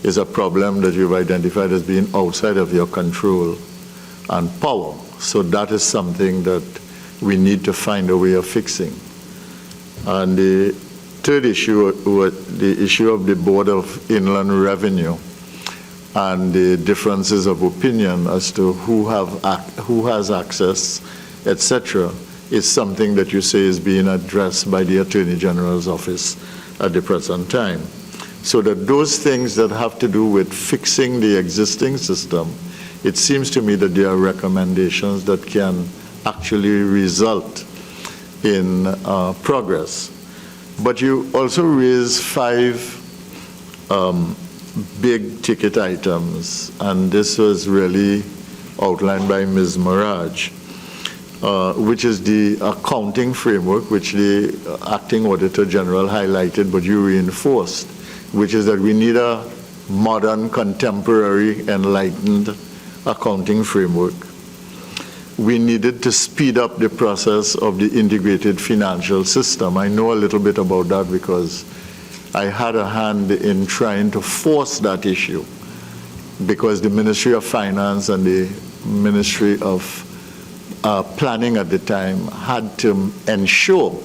is a problem that you've identified as being outside of your control and power. So that is something that we need to find a way of fixing. And the third issue, the issue of the Board of Inland Revenue and the differences of opinion as to who has access, etc., is something that you say is being addressed by the Attorney General's office at the present time. So that those things that have to do with fixing the existing system, it seems to me that there are recommendations that can actually result in progress. But you also raise 5 big ticket items, and this was really outlined by Ms. Maraj, which is the accounting framework, which the Acting Auditor General highlighted, but you reinforced, which is that we need a modern, contemporary, enlightened accounting framework. We needed to speed up the process of the integrated financial system. I know a little bit about that because I had a hand in trying to force that issue, because the Ministry of Finance and the Ministry of Planning at the time had to ensure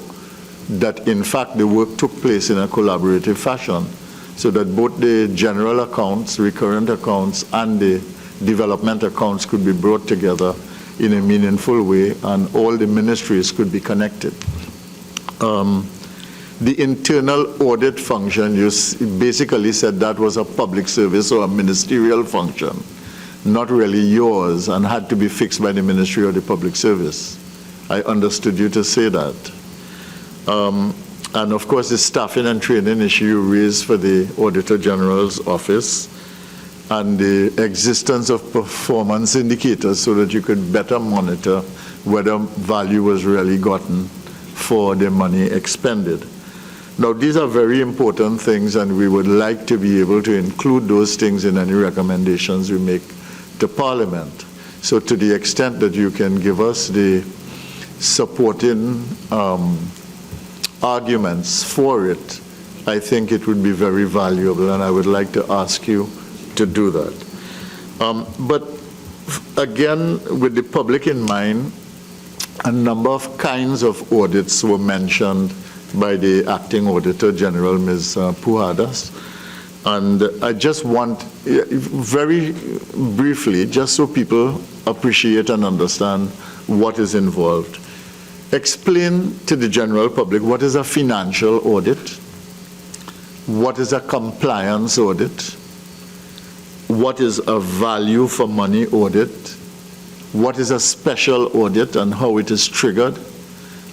that, in fact, the work took place in a collaborative fashion, so that both the general accounts, recurrent accounts, and the development accounts could be brought together in a meaningful way, and all the ministries could be connected. The internal audit function, you basically said that was a public service or a ministerial function, not really yours, and had to be fixed by the Ministry of the Public Service. I understood you to say that. And of course, the staffing and training issue you raised for the Auditor General's office, and the existence of performance indicators so that you could better monitor whether value was really gotten for the money expended. Now, these are very important things, and we would like to be able to include those things in any recommendations we make to Parliament. So to the extent that you can give us the supporting arguments for it, I think it would be very valuable, and I would like to ask you to do that. But again, with the public in mind, a number of kinds of audits were mentioned by the Acting Auditor General, Ms. Pujadas. And I just want, very briefly, just so people appreciate and understand what is involved, explain to the general public what is a financial audit, what is a compliance audit, what is a value for money audit, what is a special audit and how it is triggered,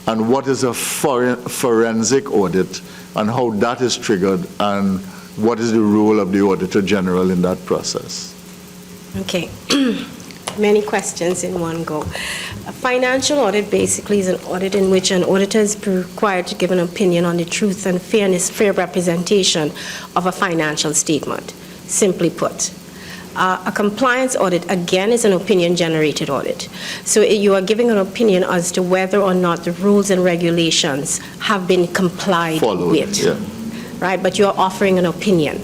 and what is a forensic audit and how that is triggered, and what is the role of the Auditor General in that process. Okay. Many questions in one go. A financial audit basically is an audit in which an auditor is required to give an opinion on the truth and fairness, fair representation of a financial statement, simply put. A compliance audit, again, is an opinion-generated audit. So you are giving an opinion as to whether or not the rules and regulations have been complied with. Yeah. Right? But you're offering an opinion.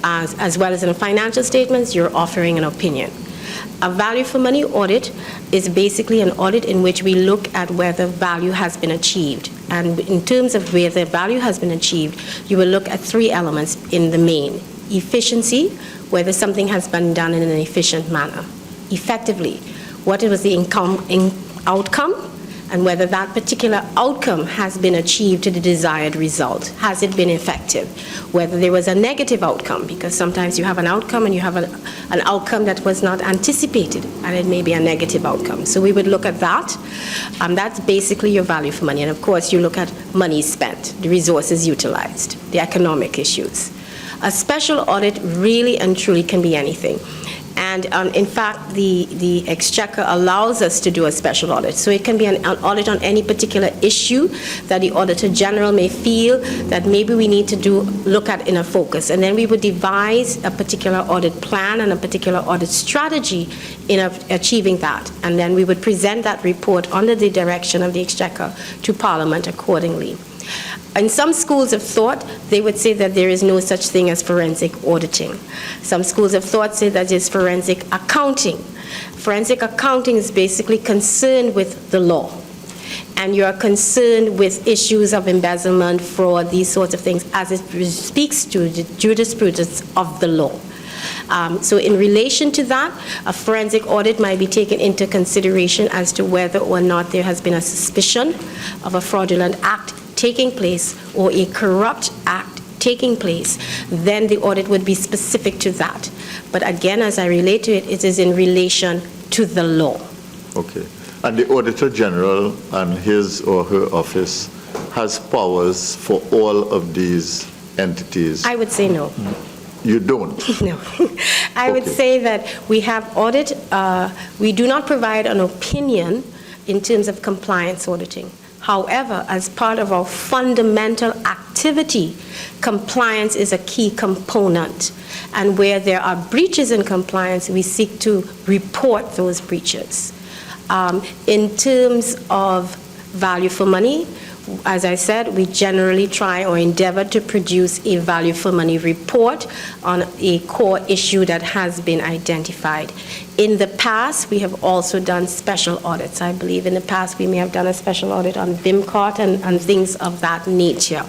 As well as in financial statements, you're offering an opinion. A value for money audit is basically an audit in which we look at whether value has been achieved. And in terms of where the value has been achieved, you will look at 3 elements in the main. Efficiency, whether something has been done in an efficient manner. Effectively, what was the outcome, and whether that particular outcome has been achieved to the desired result. Has it been effective? Whether there was a negative outcome, because sometimes you have an outcome and you have an outcome that was not anticipated, and it may be a negative outcome. So we would look at that. That's basically your value for money. And of course, you look at money spent, the resources utilized, the economic issues. A special audit really and truly can be anything. And in fact, the Exchequer allows us to do a special audit. So it can be an audit on any particular issue that the Auditor General may feel that maybe we need to look at in a focus. And then we would devise a particular audit plan and a particular audit strategy in achieving that. And then we would present that report under the direction of the Exchequer to Parliament accordingly. In some schools of thought, they would say that there is no such thing as forensic auditing. Some schools of thought say that it's forensic accounting. Forensic accounting is basically concerned with the law. And you are concerned with issues of embezzlement, fraud, these sorts of things, as it speaks to the jurisprudence of the law. So in relation to that, a forensic audit might be taken into consideration as to whether or not there has been a suspicion of a fraudulent act taking place or a corrupt act taking place. Then the audit would be specific to that. But again, as I relate to it, it is in relation to the law. Okay. And the Auditor General and his or her office has powers for all of these entities? I would say no. You don't? No. I would Okay. say that we have audit, we do not provide an opinion in terms of compliance auditing. However, as part of our fundamental activity, compliance is a key component. And where there are breaches in compliance, we seek to report those breaches. In terms of value for money, as I said, we generally try or endeavor to produce a value for money report on a core issue that has been identified. In the past, we have also done special audits. I believe in the past we may have done a special audit on VIMCOT and things of that nature.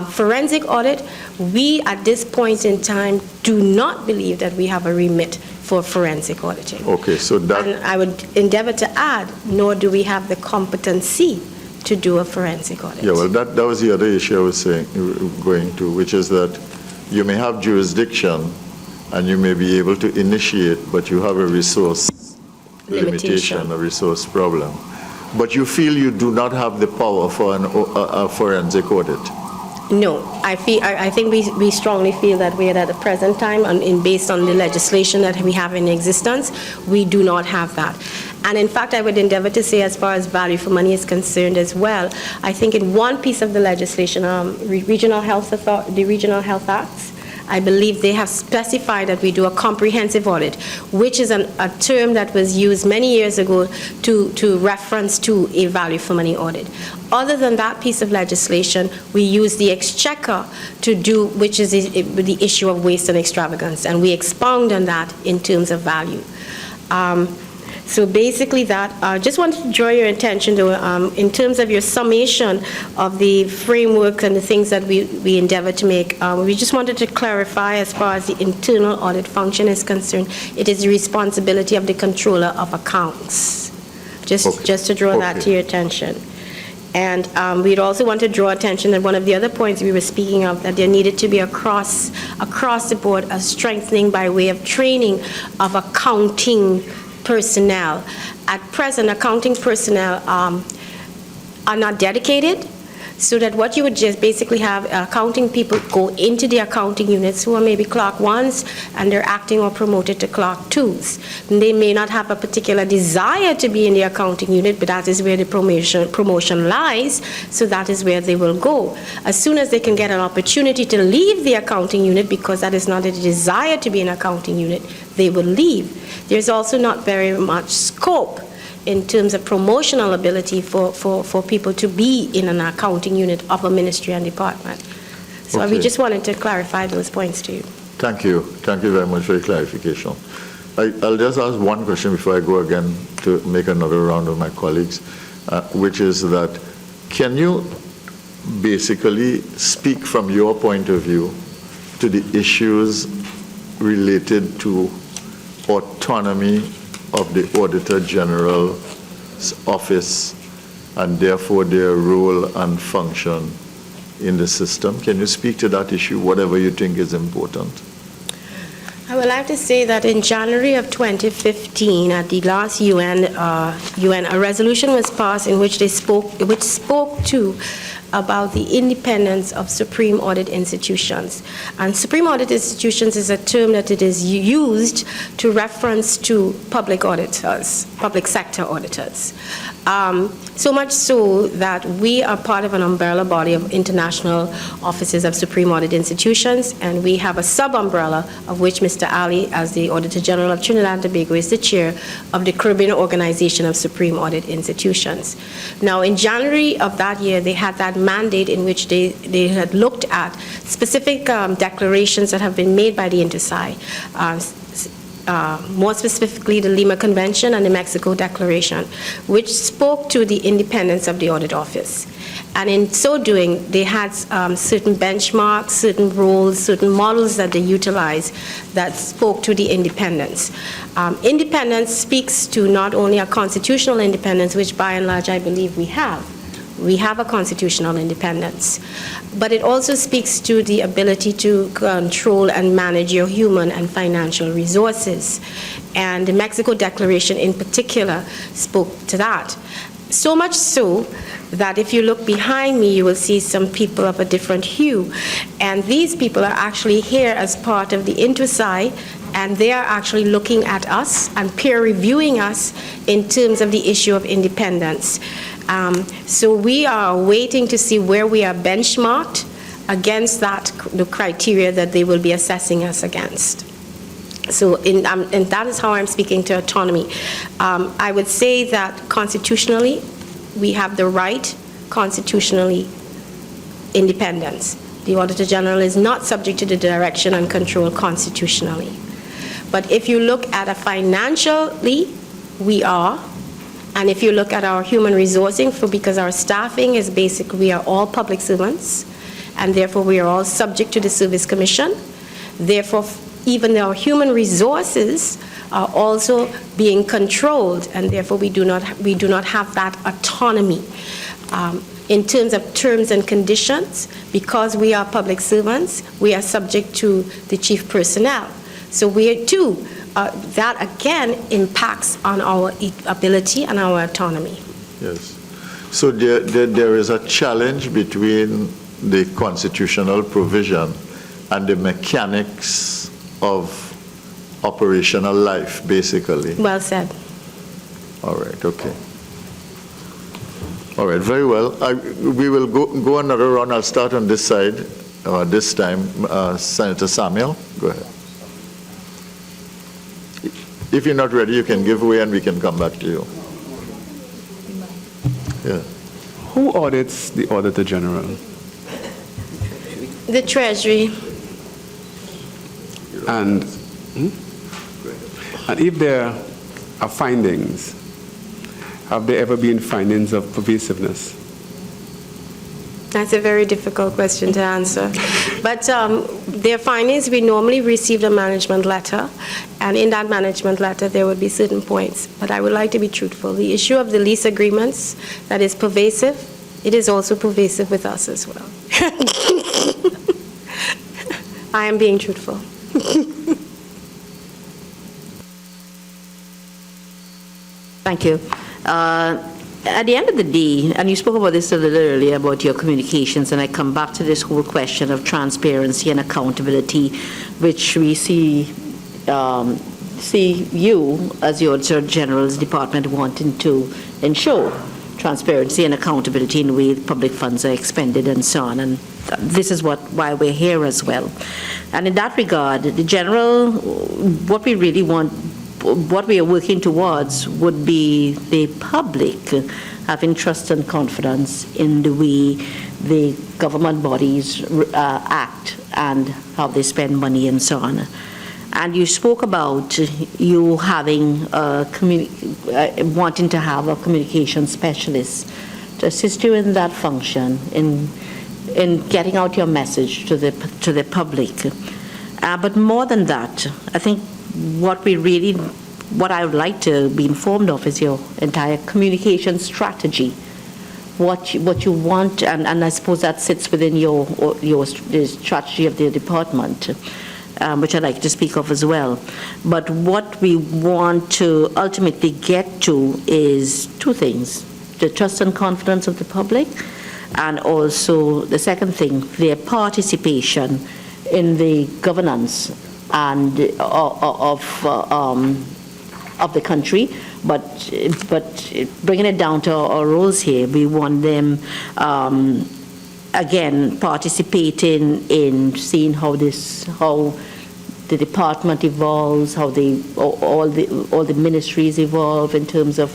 Forensic audit, we at this point in time do not believe that we have a remit for forensic auditing. Okay, so that... And I would endeavor to add, nor do we have the competency to do a forensic audit. Yeah, well, that was the other issue I was saying, going to, which is that you may have jurisdiction and you may be able to initiate, but you have a resource limitation, a resource problem. But you feel you do not have the power for a forensic audit? No, I think we strongly feel that we are at the present time, and based on the legislation that we have in existence, we do not have that. And in fact, I would endeavor to say, as far as value for money is concerned as well, I think in one piece of the legislation, the Regional Health Acts, I believe they have specified that we do a comprehensive audit, which is a term that was used many years ago to reference to a value for money audit. Other than that piece of legislation, we use the exchequer to do, which is the issue of waste and extravagance, and we expound on that in terms of value. So basically that, I just wanted to draw your attention to, in terms of your summation of the framework and the things that we endeavor to make, we just wanted to clarify as far as the internal audit function is concerned, it is the responsibility of the controller of accounts. Just to draw that to your attention. And we'd also want to draw attention that one of the other points we were speaking of, that there needed to be across the board a strengthening by way of training of accounting personnel. At present, accounting personnel are not dedicated, so that what you would just basically have accounting people go into the accounting units who are maybe clerk 1s, and they're acting or promoted to clerk 2s. And they may not have a particular desire to be in the accounting unit, but that is where the promotion lies, so that is where they will go. As soon as they can get an opportunity to leave the accounting unit, because that is not a desire to be in an accounting unit, they will leave. There's also not very much scope in terms of promotional ability for people to be in an accounting unit of a ministry and department. So Okay. we just wanted to clarify those points to you. Thank you. Thank you very much for your clarification. I'll just ask one question before I go again to make another round of my colleagues, which is that, can you basically speak from your point of view to the issues related to autonomy of the Auditor General's office, and therefore their role and function in the system? Can you speak to that issue, whatever you think is important? I would like to say that in January of 2015, at the last UN, a resolution was passed in which spoke to about the independence of supreme audit institutions. And supreme audit institutions is a term that it is used to reference to public auditors, public sector auditors. So much so that we are part of an umbrella body of international offices of supreme audit institutions, and we have a sub-umbrella of which Mr. Ali, as the Auditor General of Trinidad and Tobago, is the chair of the Caribbean Organization of Supreme Audit Institutions. Now, in January of that year, they had that mandate in which they had looked at specific declarations that have been made by the INTERSI, more specifically the Lima Convention and the Mexico Declaration, which spoke to the independence of the audit office. And in so doing, they had certain benchmarks, certain roles, certain models that they utilized that spoke to the independence. Independence speaks to not only a constitutional independence, which by and large I believe we have, We have a constitutional independence. But it also speaks to the ability to control and manage your human and financial resources. And the Mexico Declaration in particular spoke to that. So much so that if you look behind me, you will see some people of a different hue. And these people are actually here as part of the INTUSI, and they are actually looking at us and peer reviewing us in terms of the issue of independence. So we are waiting to see where we are benchmarked against the criteria that they will be assessing us against. So, and that is how I'm speaking to autonomy. I would say that constitutionally, we have the right, constitutionally, independence. The Auditor General is not subject to the direction and control constitutionally. But if you look at it financially, we are. And if you look at our human resourcing, because our staffing is basic, we are all public servants, and therefore we are all subject to the Service Commission. Therefore, even our human resources are also being controlled, and therefore we do not have that autonomy. In terms of terms and conditions, because we are public servants, we are subject to the chief personnel. So we too, that again impacts on our ability and our autonomy. Yes. So there is a challenge between the constitutional provision and the mechanics of operational life, basically. Well said. All right, okay. All right, very well. We will go another round. I'll start on this side this time. Senator Samuel, go ahead. If you're not ready, you can give way and we can come back to you. Yeah. Who audits the Auditor General? The Treasury. And if there are findings, have there ever been findings of pervasiveness? That's a very difficult question to answer. But their findings, we normally received a management letter, and in that management letter there would be certain points. But I would like to be truthful. The issue of the lease agreements, that is pervasive, it is also pervasive with us as well. I am being truthful. Thank you. At the end of the day, and you spoke about this a little earlier about your communications, and I come back to this whole question of transparency and accountability, which we see you as the Auditor General's department wanting to ensure transparency and accountability in the way public funds are expended and so on. And this is why we're here as well. And in that regard, the General, what we really want, what we are working towards would be the public having trust and confidence in the way the government bodies act and how they spend money and so on. And you spoke about you having wanting to have a communication specialist to assist you in that function, in getting out your message to the public. But more than that, I think what I would like to be informed of is your entire communication strategy. What you want, and I suppose that sits within the strategy of the department, which I'd like to speak of as well. But what we want to ultimately get to is two things: the trust and confidence of the public, and also the second thing, their participation in the governance and of the country, but bringing it down to our roles here, we want them again participating in seeing how the department evolves, how all the ministries evolve in terms of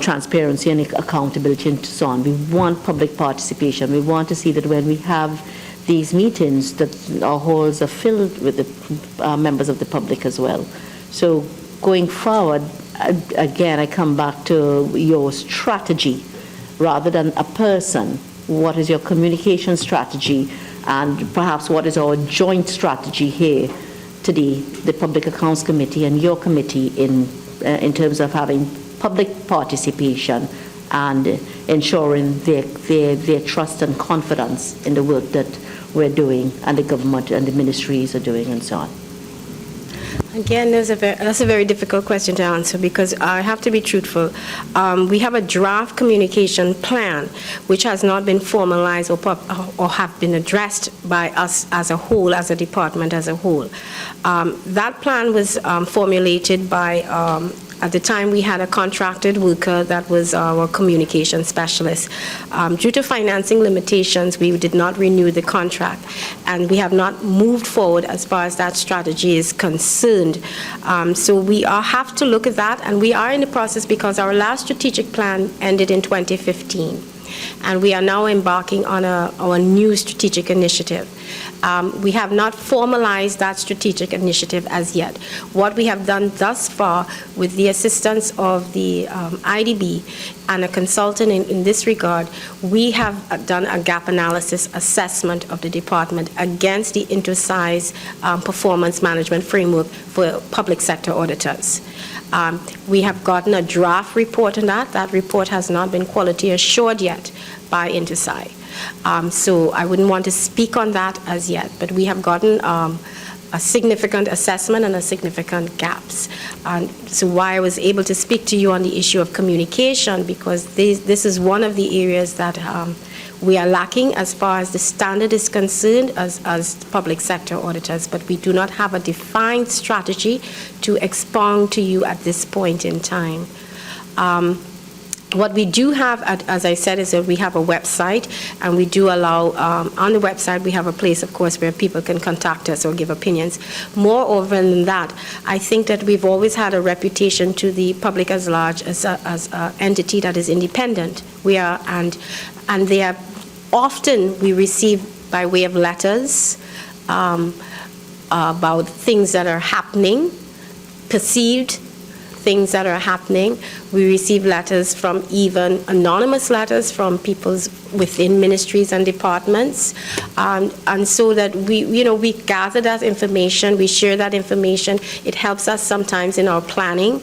transparency and accountability and so on. We want public participation. We want to see that when we have these meetings, that our halls are filled with the members of the public as well. So going forward, again, I come back to your strategy rather than a person. What is your communication strategy, and perhaps what is our joint strategy here today, the Public Accounts Committee and your committee, in terms of having public participation and ensuring their trust and confidence in the work that we're doing and the government and the ministries are doing and so on. Again, that's a very difficult question to answer because I have to be truthful. We have a draft communication plan which has not been formalized or have been addressed by us as a whole, as a department as a whole. That plan was formulated by at the time, we had a contracted worker that was our communication specialist. Due to financing limitations, we did not renew the contract, and we have not moved forward as far as that strategy is concerned. So we have to look at that, and we are in the process because our last strategic plan ended in 2015. And we are now embarking on our new strategic initiative. We have not formalized that strategic initiative as yet. What we have done thus far with the assistance of the IDB and a consultant in this regard, we have done a gap analysis assessment of the department against the InterSci's performance management framework for public sector auditors. We have gotten a draft report on that. That report has not been quality assured yet by InterSci. So I wouldn't want to speak on that as yet, but we have gotten a significant assessment and a significant gaps. So why I was able to speak to you on the issue of communication, because this is one of the areas that we are lacking as far as the standard is concerned as public sector auditors, but we do not have a defined strategy to expound to you at this point in time. What we do have, as I said, is that we have a website, and we do allow, on the website, we have a place, of course, where people can contact us or give opinions. Moreover than that, I think that we've always had a reputation to the public as large as an entity that is independent. We are, and they are often we receive by way of letters about things that are happening, perceived things that are happening. We receive letters from, even anonymous letters from people within ministries and departments, and so that we gather that information, we share that information. It helps us sometimes in our planning,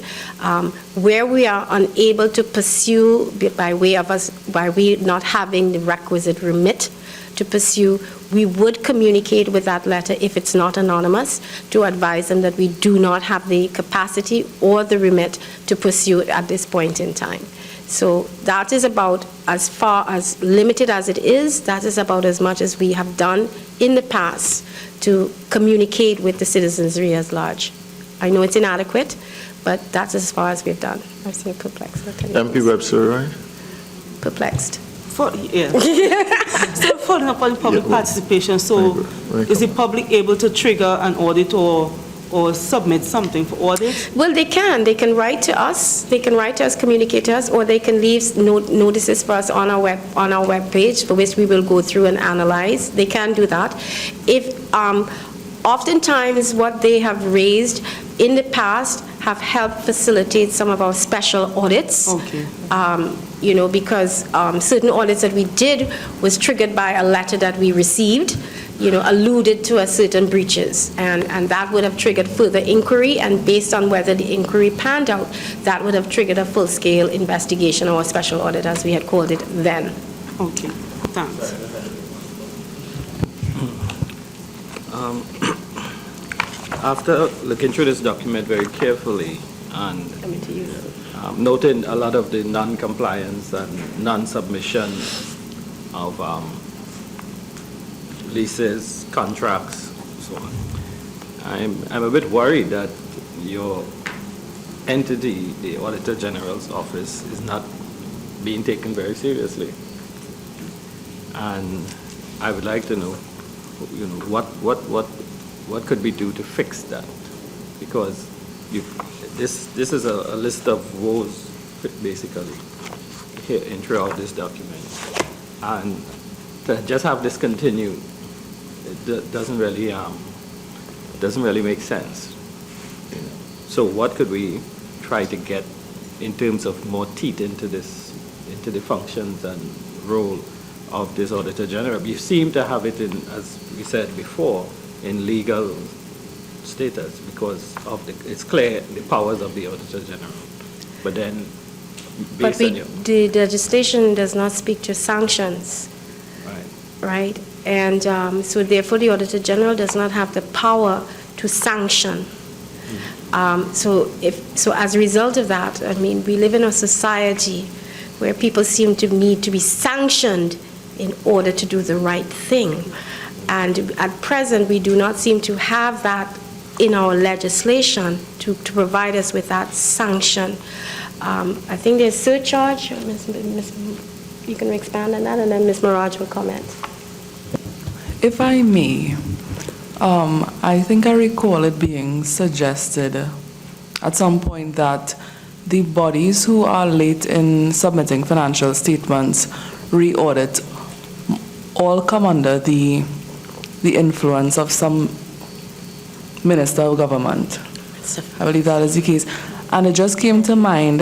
where we are unable to pursue by way not having the requisite remit to pursue. We would communicate with that letter if it's not anonymous to advise them that we do not have the capacity or the remit to pursue it at this point in time. So that is about, as far as limited as it is, that is about as much as we have done in the past to communicate with the citizenry as large. I know it's inadequate, but that's as far as we've done. I seem perplexed. MP Webster, right? Perplexed. So following up on public participation, so is the public able to trigger an audit or submit something for audit? Well, they can. They can write to us. They can write to us, communicate to us, or they can leave notices for us on our web page, for which we will go through and analyze. They can do that. If oftentimes what they have raised in the past have helped facilitate some of our special audits. Okay. Because certain audits that we did was triggered by a letter that we received, alluded to a certain breaches, and that would have triggered further inquiry, and based on whether the inquiry panned out, that would have triggered a full-scale investigation or a special audit, as we had called it then. Okay, thanks. After looking through this document very carefully and noting a lot of the non-compliance and non-submission of leases, contracts, so on, I'm a bit worried that your entity, the Auditor General's office, is not being taken very seriously. And I would like to know, what could we do to fix that? Because this is a list of woes, basically, here throughout this document. And to just have this continue, it doesn't really make sense. So what could we try to get in terms of more teeth into the functions and role of this Auditor General? You seem to have it in, as we said before, in legal status, because of it's clear the powers of the Auditor General. But then But based on your... the legislation does not speak to sanctions, Right. right? And so therefore, the Auditor General does not have the power to sanction. So as a result of that, I mean, we live in a society where people seem to need to be sanctioned in order to do the right thing. And at present, we do not seem to have that in our legislation to provide us with that sanction. I think there's surcharge. You can expand on that, and then Ms. Maraj will comment. If I may, I think I recall it being suggested at some point that the bodies who are late in submitting financial statements, re-audit, all come under the influence of some minister of government. I believe that is the case. And it just came to mind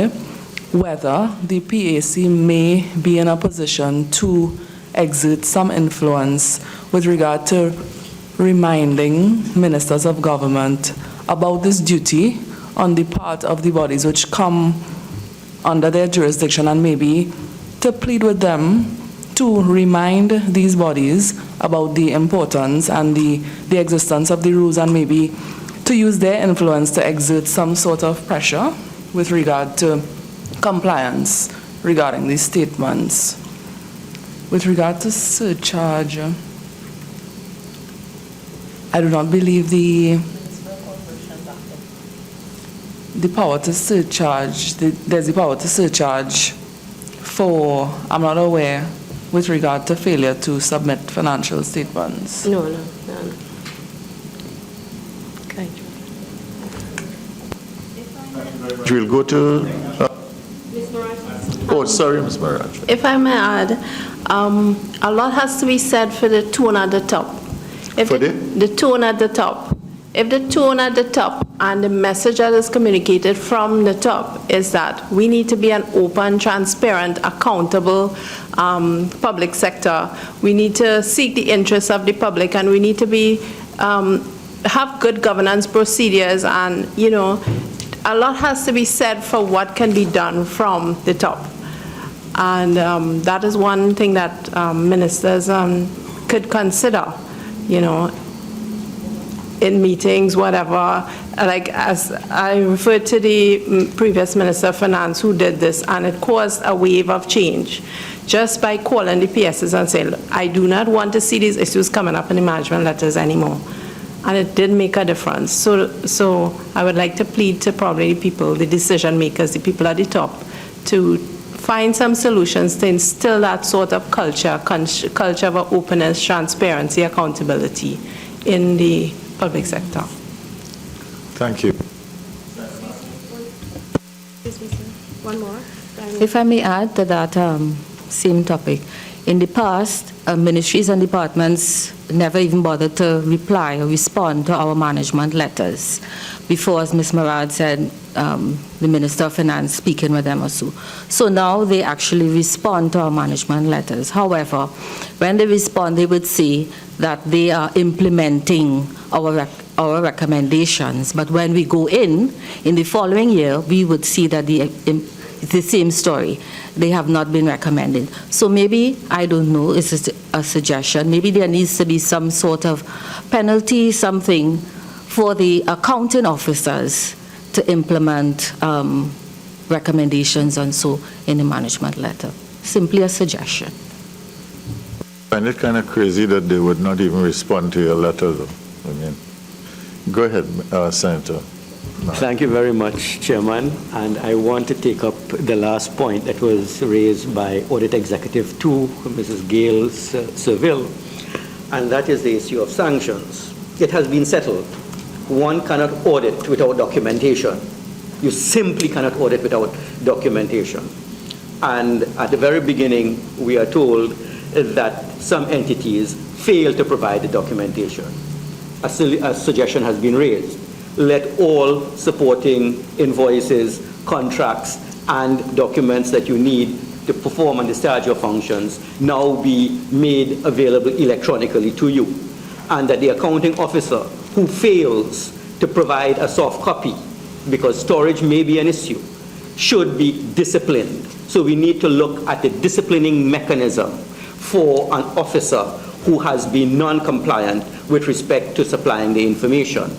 whether the PAC may be in a position to exert some influence with regard to reminding ministers of government about this duty on the part of the bodies which come under their jurisdiction, and maybe to plead with them to remind these bodies about the importance and the existence of the rules, and maybe to use their influence to exert some sort of pressure with regard to compliance regarding these statements. With regard to surcharge, I do not believe the power to surcharge, there's the power to surcharge for, I'm not aware, with regard to failure to submit financial statements. No. Okay. We'll go to... oh, sorry, Ms. Maraj. If I may add, a lot has to be said for the tone at the top. For the tone at the top. If the tone at the top and the message that is communicated from the top is that we need to be an open, transparent, accountable public sector, we need to seek the interests of the public, and we need to be have good governance procedures, and a lot has to be said for what can be done from the top. And that is one thing that ministers could consider, in meetings, whatever. Like, as I referred to the previous Minister of Finance who did this, and it caused a wave of change just by calling the PSs and saying, I do not want to see these issues coming up in the management letters anymore. And it did make a difference. So I would like to plead to probably people, the decision makers, the people at the top, to find some solutions to instill that sort of culture of openness, transparency, accountability in the public sector. Thank you. One more. If I may add to that same topic, in the past, ministries and departments never even bothered to reply or respond to our management letters before, as Ms. Marad said, the Minister of Finance speaking with them or so. So now they actually respond to our management letters. However, when they respond, they would say that they are implementing our recommendations. But when we go in the following year, we would see that the same story. They have not been recommended. So maybe, I don't know, it's a suggestion, maybe there needs to be some sort of penalty, something for the accounting officers to implement recommendations and so in the management letter. Simply a suggestion. I find it kind of crazy that they would not even respond to your letter, though. I mean, go ahead, Senator. Thank you very much, Chairman. And I want to take up the last point that was raised by Audit Executive 2, Mrs. Gail Serville, and that is the issue of sanctions. It has been settled. One cannot audit without documentation. You simply cannot audit without documentation. And at the very beginning, we are told that some entities fail to provide the documentation. A suggestion has been raised. Let all supporting invoices, contracts, and documents that you need to perform and discharge your functions now be made available electronically to you. And that the accounting officer who fails to provide a soft copy, because storage may be an issue, should be disciplined. So we need to look at the disciplining mechanism for an officer who has been non-compliant with respect to supplying the information.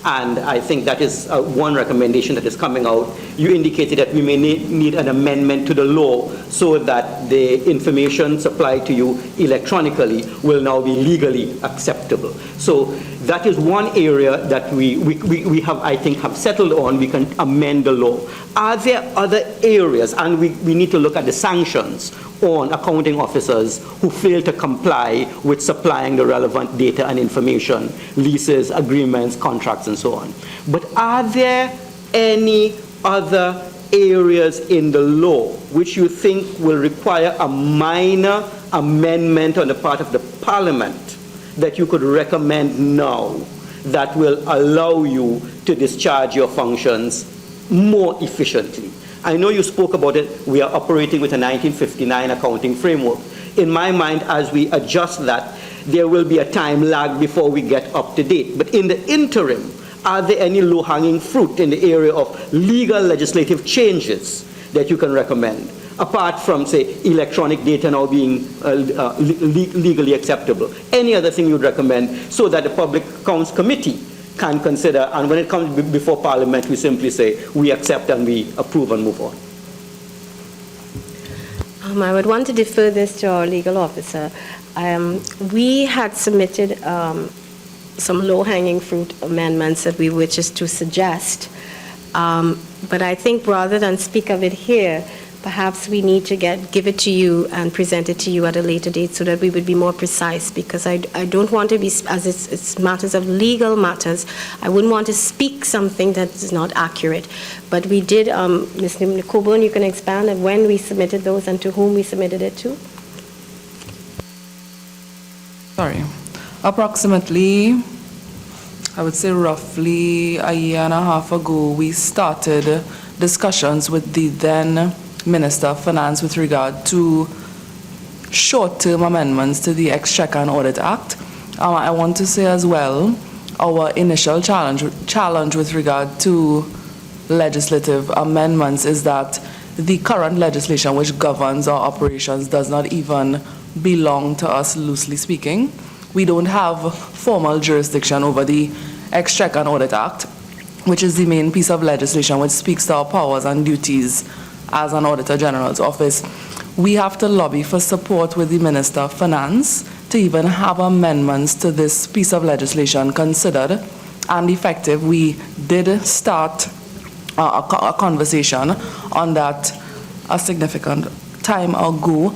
And I think that is one recommendation that is coming out. You indicated that we may need an amendment to the law so that the information supplied to you electronically will now be legally acceptable. So that is one area that we have, I think, have settled on. We can amend the law. Are there other areas, and we need to look at the sanctions on accounting officers who fail to comply with supplying the relevant data and information, leases, agreements, contracts, and so on. But are there any other areas in the law which you think will require a minor amendment on the part of the Parliament that you could recommend now that will allow you to discharge your functions more efficiently? I know you spoke about it. We are operating with a 1959 accounting framework. In my mind, as we adjust that, there will be a time lag before we get up to date. But in the interim, are there any low-hanging fruit in the area of legal legislative changes that you can recommend, apart from, say, electronic data now being legally acceptable? Any other thing you'd recommend so that the Public Accounts Committee can consider, and when it comes before Parliament, we simply say we accept and we approve and move on? I would want to defer this to our legal officer. We had submitted some low-hanging fruit amendments that we were just to suggest, but I think rather than speak of it here, perhaps we need to give it to you and present it to you at a later date so that we would be more precise, because I don't want to be, as it's matters of legal matters, I wouldn't want to speak something that is not accurate. But we did, Mr. Coburn, you can expand on when we submitted those and to whom we submitted it to? Sorry. Approximately, I would say roughly a year and a half ago, we started discussions with the then Minister of Finance with regard to short-term amendments to the Exchequer and Audit Act. I want to say as well, our initial challenge with regard to legislative amendments is that the current legislation which governs our operations does not even belong to us, loosely speaking. We don't have formal jurisdiction over the Exchequer and Audit Act, which is the main piece of legislation which speaks to our powers and duties as an Auditor General's office. We have to lobby for support with the Minister of Finance to even have amendments to this piece of legislation considered and effective. We did start a conversation on that a significant time ago.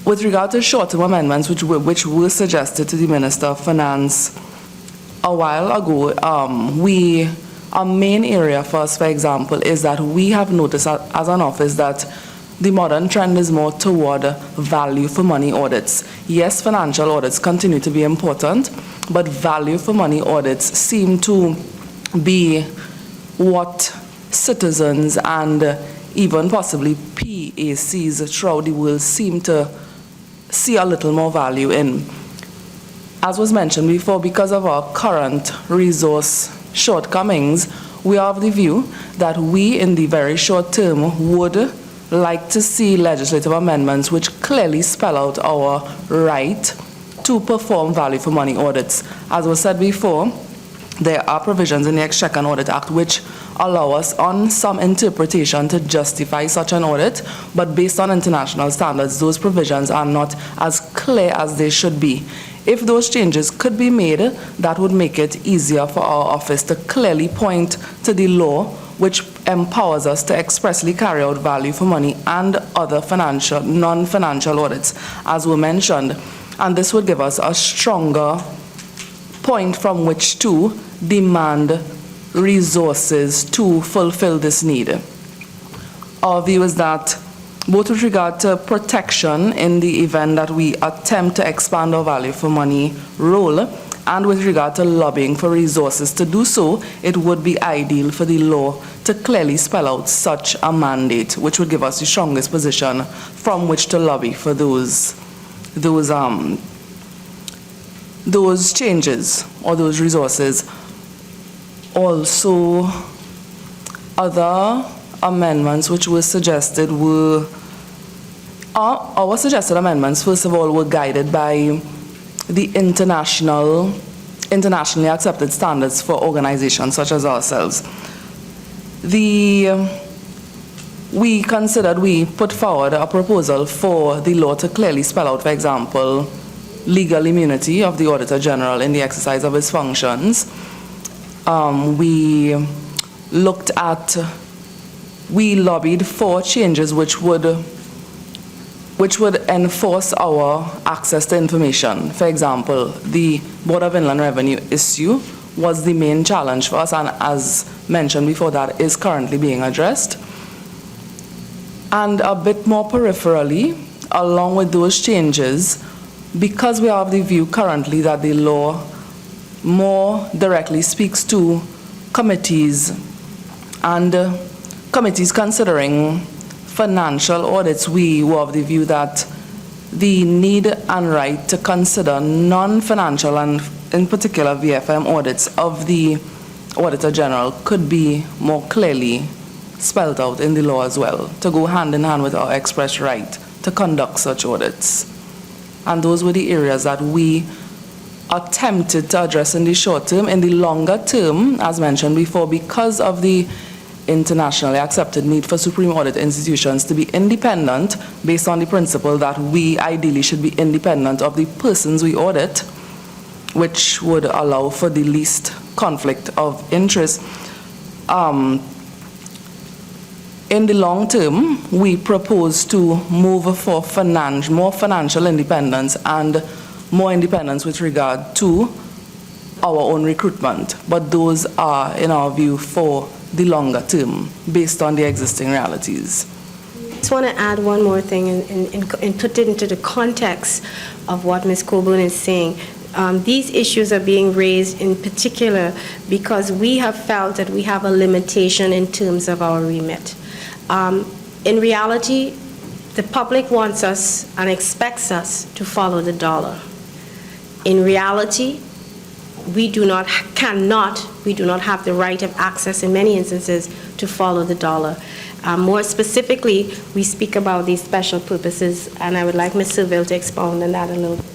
With regard to short-term amendments which were suggested to the Minister of Finance a while ago, a main area for us, for example, is that we have noticed as an office that the modern trend is more toward value for money audits. Yes, financial audits continue to be important, but value for money audits seem to be what citizens and even possibly PACs throughout the world seem to see a little more value in. As was mentioned before, because of our current resource shortcomings, we are of the view that we, in the very short term, would like to see legislative amendments which clearly spell out our right to perform value for money audits. As was said before, there are provisions in the Exchequer and Audit Act which allow us on some interpretation to justify such an audit, but based on international standards, those provisions are not as clear as they should be. If those changes could be made, that would make it easier for our office to clearly point to the law which empowers us to expressly carry out value for money and other non-financial audits, as were mentioned. And this would give us a stronger point from which to demand resources to fulfill this need. Our view is that both with regard to protection in the event that we attempt to expand our value for money role, and with regard to lobbying for resources to do so, it would be ideal for the law to clearly spell out such a mandate, which would give us the strongest position from which to lobby for those changes or those resources. Also, other amendments which were suggested were, our suggested amendments, first of all, were guided by the internationally accepted standards for organizations such as ourselves. We put forward a proposal for the law to clearly spell out, for example, legal immunity of the Auditor General in the exercise of his functions. We lobbied for changes which would enforce our access to information. For example, the Board of Inland Revenue issue was the main challenge for us, and as mentioned before, that is currently being addressed. And a bit more peripherally, along with those changes, because we have the view currently that the law more directly speaks to committees and committees considering financial audits, we were of the view that the need and right to consider non-financial and in particular VFM audits of the Auditor General could be more clearly spelled out in the law as well, to go hand in hand with our express right to conduct such audits. And those were the areas that we attempted to address in the short term. In the longer term, as mentioned before, because of the internationally accepted need for supreme audit institutions to be independent based on the principle that we ideally should be independent of the persons we audit, which would allow for the least conflict of interest. In the long term, we propose to move for more financial independence and more independence with regard to our own recruitment. But those are, in our view, for the longer term, based on the existing realities. I just want to add one more thing and put it into the context of what Ms. Coburn is saying. These issues are being raised in particular because we have felt that we have a limitation in terms of our remit. In reality, the public wants us and expects us to follow the dollar. In reality, we do not have the right of access in many instances to follow the dollar. More specifically, we speak about these special purposes, and I would like Ms. Seville to expound on that a little bit.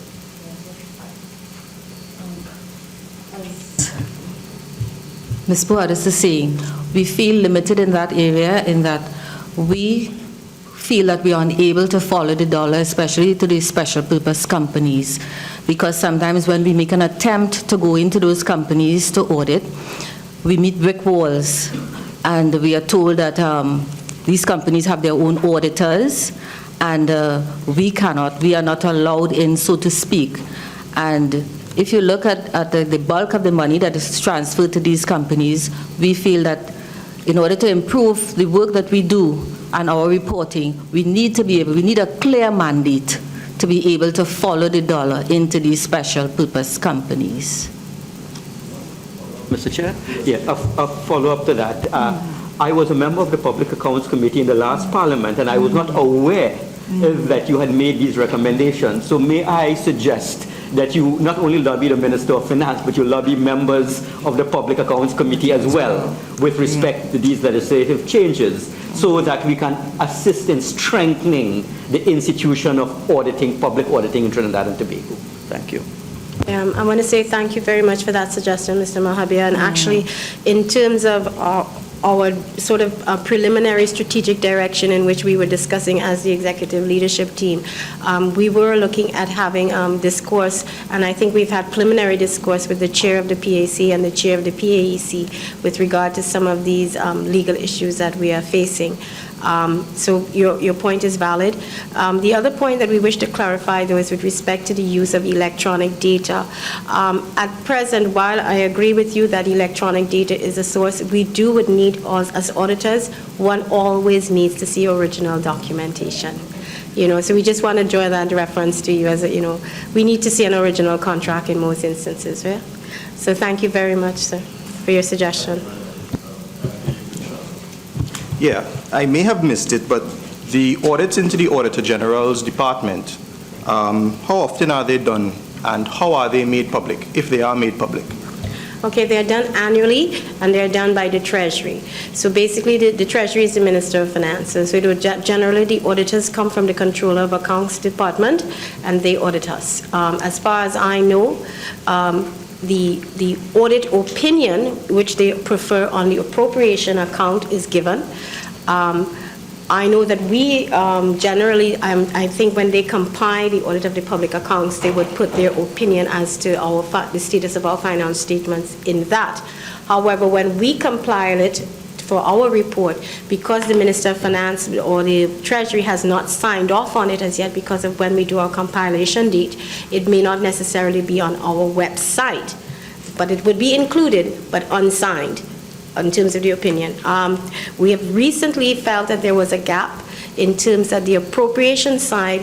Ms. Boadis is saying, we feel limited in that area in that we feel that we are unable to follow the dollar, especially to these special purpose companies, because sometimes when we make an attempt to go into those companies to audit, we meet brick walls, and we are told that these companies have their own auditors, and we are not allowed in, so to speak. And if you look at the bulk of the money that is transferred to these companies, we feel that in order to improve the work that we do and our reporting, we need a clear mandate to be able to follow the dollar into these special purpose companies. Mr. Chair? Yeah, a follow-up to that. I was a member of the Public Accounts Committee in the last Parliament, and I was not aware that you had made these recommendations. So may I suggest that you not only lobby the Minister of Finance, but you lobby members of the Public Accounts Committee as well with respect to these legislative changes, so that we can assist in strengthening the institution of auditing, public auditing in Trinidad and Tobago. Thank you. I want to say thank you very much for that suggestion, Mr. Mahabir. And actually, in terms of our sort of preliminary strategic direction in which we were discussing as the executive leadership team, we were looking at having discourse, and I think we've had preliminary discourse with the chair of the PAC and the chair of the PAEC with regard to some of these legal issues that we are facing. So your point is valid. The other point that we wish to clarify, though, is with respect to the use of electronic data. At present, while I agree with you that electronic data is a source, we would need, as auditors, one always needs to see original documentation. So we just want to draw that reference to you as we need to see an original contract in most instances, right? So thank you very much, sir, for your suggestion. Yeah, I may have missed it, but the audits into the Auditor General's department, how often are they done, and how are they made public, if they are made public? Okay, they're done annually, and they're done by the Treasury. So basically, the Treasury is the Minister of Finance. So it would generally, the auditors come from the Controller of Accounts Department, and they audit us. As far as I know, the audit opinion, which they prefer on the appropriation account, is given. I know that we generally, I think when they compile the audit of the public accounts, they would put their opinion as to the status of our finance statements in that. However, when we compile it for our report, because the Minister of Finance or the Treasury has not signed off on it as yet because of when we do our compilation date, it may not necessarily be on our website, but it would be included, but unsigned, in terms of the opinion. We have recently felt that there was a gap in terms of the appropriation side.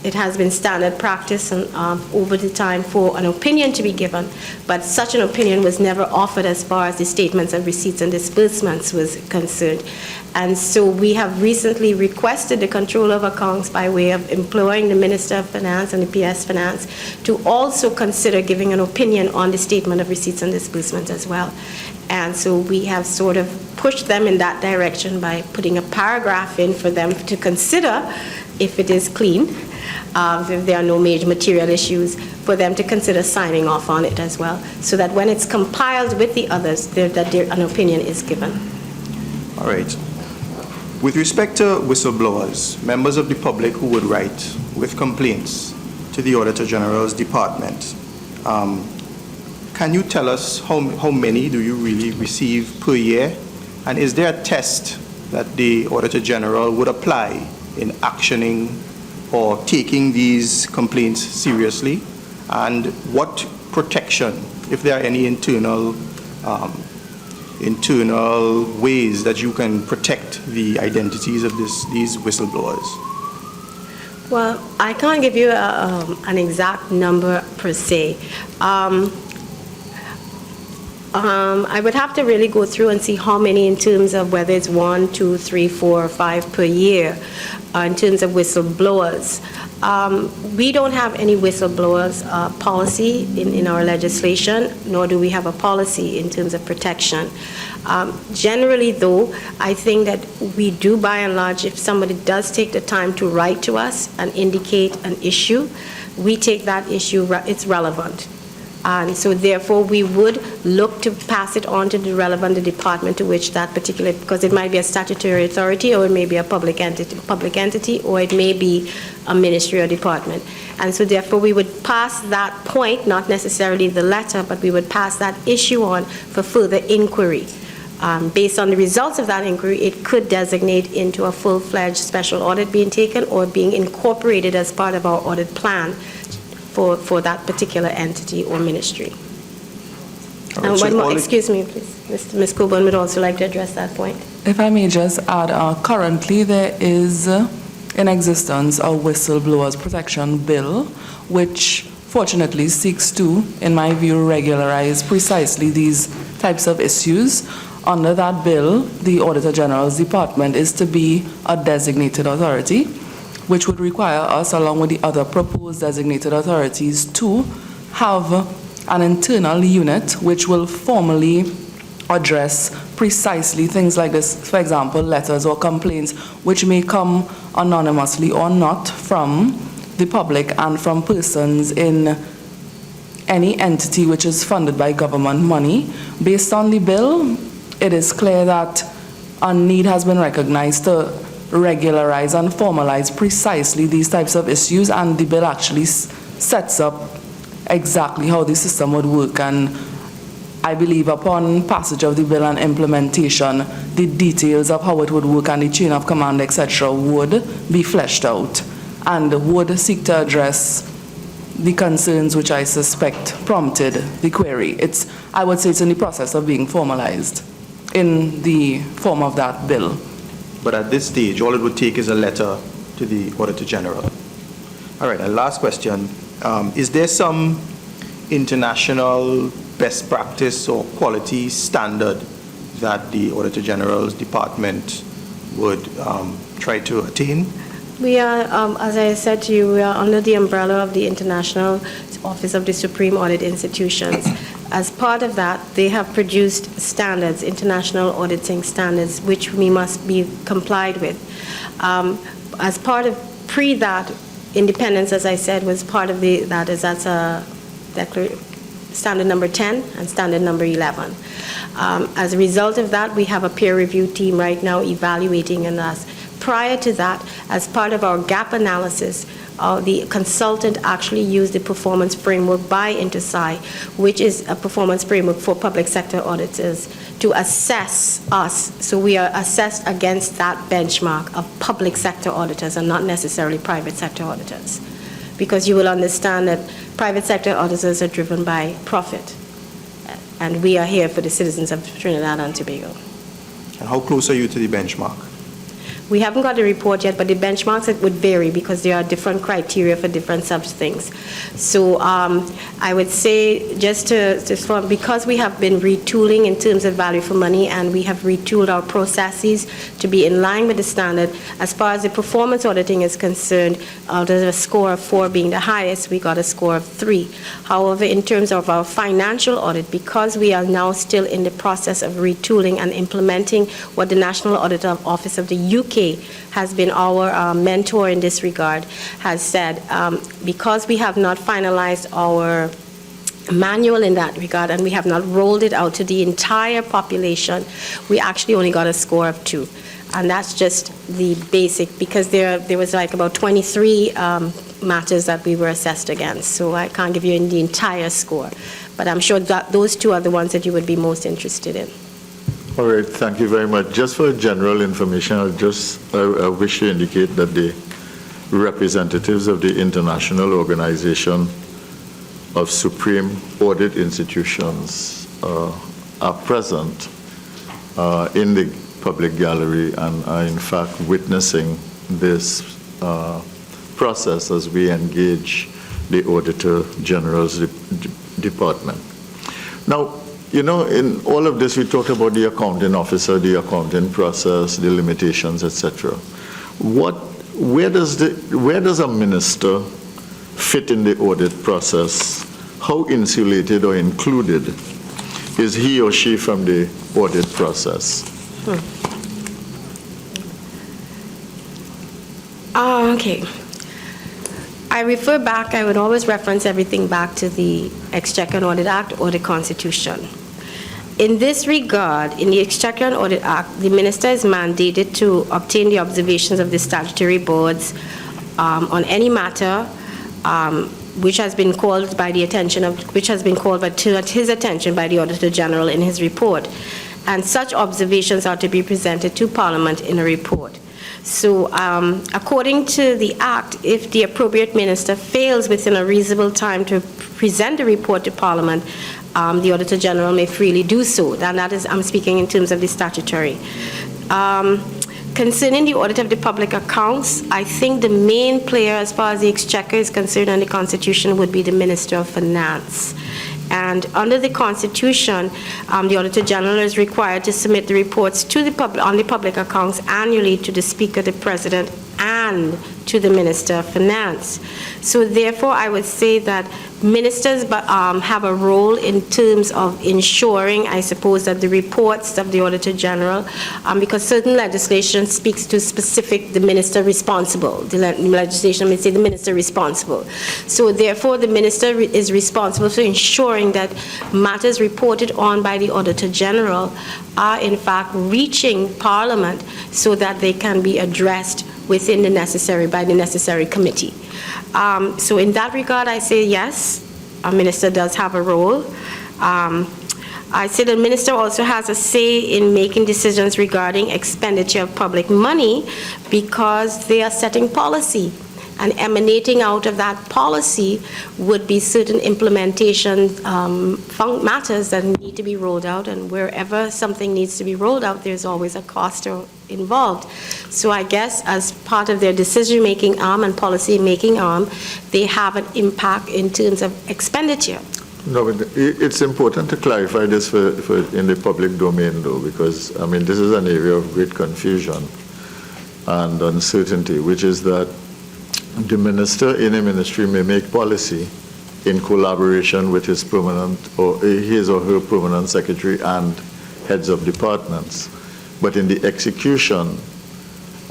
It has been standard practice over the time for an opinion to be given, but such an opinion was never offered as far as the statements of receipts and disbursements was concerned. And so we have recently requested the Controller of Accounts, by way of employing the Minister of Finance and the PS Finance, to also consider giving an opinion on the statement of receipts and disbursements as well. And so we have sort of pushed them in that direction by putting a paragraph in for them to consider if it is clean, if there are no major material issues, for them to consider signing off on it as well, so that when it's compiled with the others, an opinion is given. All right. With respect to whistleblowers, members of the public who would write with complaints to the Auditor General's department, can you tell us how many do you really receive per year? And is there a test that the Auditor General would apply in actioning or taking these complaints seriously? And what protection, if there are any internal ways that you can protect the identities of these whistleblowers? Well, I can't give you an exact number per se. I would have to really go through and see how many, in terms of whether it's 1, 2, 3, 4, or 5 per year, in terms of whistleblowers. We don't have any whistleblowers policy in our legislation, nor do we have a policy in terms of protection. Generally, though, I think that we do, by and large, if somebody does take the time to write to us and indicate an issue, we take that issue, it's relevant. And so therefore we would look to pass it on to the relevant department to which that particular, because it might be a statutory authority, or it may be a public entity, or it may be a ministerial department. And so therefore we would pass that point, not necessarily the letter, but we would pass that issue on for further inquiry. Based on the results of that inquiry, it could designate into a full-fledged special audit being taken, or being incorporated as part of our audit plan for that particular entity or ministry. Right, And so one more, excuse me, please. Ms. Coburn would also like to address that point. If I may just add, currently there is in existence a whistleblowers protection bill, which fortunately seeks to, in my view, regularize precisely these types of issues. Under that bill, the Auditor General's department is to be a designated authority, which would require us, along with the other proposed designated authorities, to have an internal unit which will formally address precisely things like this. For example, letters or complaints which may come anonymously or not from the public and from persons in any entity which is funded by government money. Based on the bill, it is clear that a need has been recognized to regularize and formalize precisely these types of issues, and the bill actually sets up exactly how the system would work. And I believe upon passage of the bill and implementation, the details of how it would work and the chain of command, etc., would be fleshed out and would seek to address the concerns which I suspect prompted the query. I would say it's in the process of being formalized in the form of that bill. But at this stage, all it would take is a letter to the Auditor General. All right, and last question. Is there some international best practice or quality standard that the Auditor General's department would try to attain? We are, as I said to you, we are under the umbrella of the International Office of the Supreme Audit Institutions. as part of that, they have produced standards, international auditing standards, which we must be complied with. As part of that, independence, as I said, was part of that's a standard number 10 and standard number 11. As a result of that, we have a peer review team right now evaluating us. Prior to that, as part of our gap analysis, the consultant actually used the performance framework by InterSci, which is a performance framework for public sector auditors, to assess us. So we are assessed against that benchmark of public sector auditors and not necessarily private sector auditors. Because you will understand that private sector auditors are driven by profit. And we are here for the citizens of Trinidad and Tobago. And how close are you to the benchmark? We haven't got a report yet, but the benchmarks, it would vary because there are different criteria for different such things. So I would say because we have been retooling in terms of value for money, and we have retooled our processes to be in line with the standard, as far as the performance auditing is concerned, there's a score of 4 being the highest, we got a score of 3. However, in terms of our financial audit, because we are now still in the process of retooling and implementing what the National Auditor Office of the UK has been our mentor in this regard, has said, because we have not finalized our manual in that regard and we have not rolled it out to the entire population, we actually only got a score of 2. And that's just the basic, because there was like about 23 matters that we were assessed against. So I can't give you the entire score. But I'm sure that those 2 are the ones that you would be most interested in. All right, thank you very much. Just for general information, I wish to indicate that the representatives of the International Organization of Supreme Audit Institutions are present in the public gallery and are in fact witnessing this process as we engage the Auditor General's department. Now, you know, in all of this, we talked about the accounting officer, the accounting process, the limitations, etc. Where does a minister fit in the audit process? How insulated or included is he or she from the audit process? Okay. I would always reference everything back to the Exchequer and Audit Act or the Constitution. In this regard, in the Exchequer and Audit Act, the minister is mandated to obtain the observations of the statutory boards on any matter which has been called to his attention by the Auditor General in his report. And such observations are to be presented to Parliament in a report. So according to the Act, if the appropriate minister fails within a reasonable time to present a report to Parliament, the Auditor General may freely do so. And that is, I'm speaking in terms of the statutory. Concerning the audit of the public accounts, I think the main player as far as the Exchequer is concerned and the Constitution would be the Minister of Finance. And under the Constitution, the Auditor General is required to submit the reports to on the public accounts annually to the Speaker, the President, and to the Minister of Finance. So therefore, I would say that ministers have a role in terms of ensuring, I suppose, that the reports of the Auditor General, because certain legislation speaks to the minister responsible. The legislation may say the minister responsible. So therefore, the minister is responsible for ensuring that matters reported on by the Auditor General are in fact reaching Parliament so that they can be addressed within by the necessary committee. So in that regard, I say yes, a minister does have a role. I say the minister also has a say in making decisions regarding expenditure of public money because they are setting policy. And emanating out of that policy would be certain implementation matters that need to be rolled out, and wherever something needs to be rolled out, there's always a cost involved. So I guess as part of their decision-making arm and policy-making arm, they have an impact in terms of expenditure. No, but it's important to clarify this for in the public domain, though, because, I mean, this is an area of great confusion and uncertainty, which is that the minister in a ministry may make policy in collaboration with his permanent or his or her permanent secretary and heads of departments. But in the execution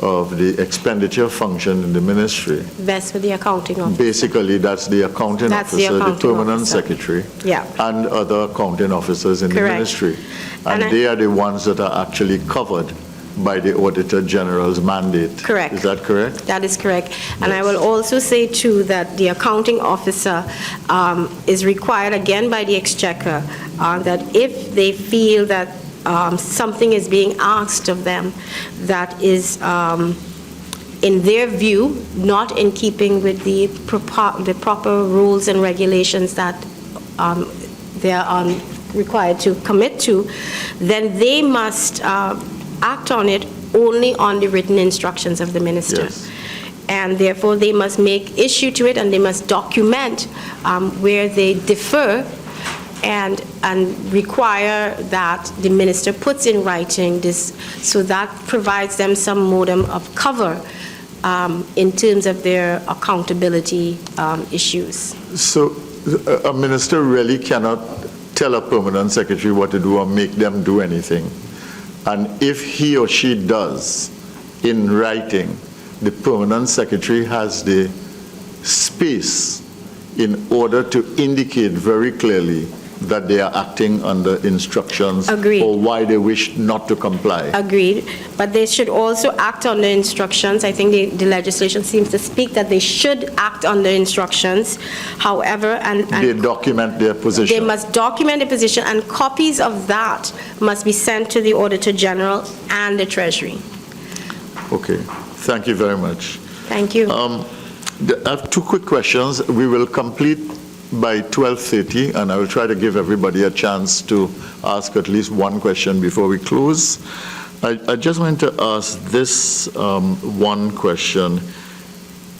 of the expenditure function in the ministry, Best with the accounting officer. basically that's the accounting That's the officer, the accounting permanent officer. secretary, Yeah. and other accounting officers in the Correct. ministry. And And they are the ones that are actually covered by the Auditor General's mandate. Correct. Is that correct? That is correct. And I will also say, too, that the accounting officer is required, again, by the Exchequer, that if they feel that something is being asked of them that is, in their view, not in keeping with the proper rules and regulations that they are required to commit to, then they must act on it only on the written instructions of the minister. Yes. And therefore, they must make issue to it, and they must document where they differ and require that the minister puts in writing this, so that provides them some modicum of cover in terms of their accountability issues. So a minister really cannot tell a permanent secretary what to do or make them do anything. And if he or she does, in writing, the permanent secretary has the space in order to indicate very clearly that they are acting under instructions. Agreed. Or why they wish not to comply. Agreed, but they should also act on the instructions. I think the legislation seems to speak that they should act on the instructions. However, and They document their position. they must document the position, and copies of that must be sent to the Auditor General and the Treasury. Okay, thank you very much. Thank you. I have two quick questions. We will complete by 12:30, and I will try to give everybody a chance to ask at least one question before we close. I just want to ask this one question.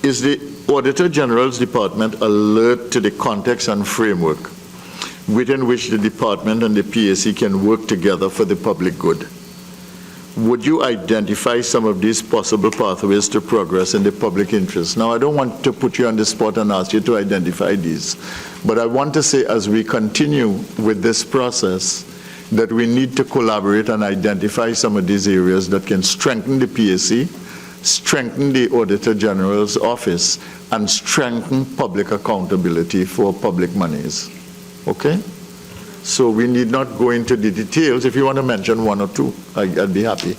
Is the Auditor General's Department alert to the context and framework within which the department and the PAC can work together for the public good? Would you identify some of these possible pathways to progress in the public interest? Now, I don't want to put you on the spot and ask you to identify these, but I want to say, as we continue with this process, that we need to collaborate and identify some of these areas that can strengthen the PAC, strengthen the Auditor General's office, and strengthen public accountability for public monies. Okay? So we need not go into the details. If you want to mention one or two, I'd be happy.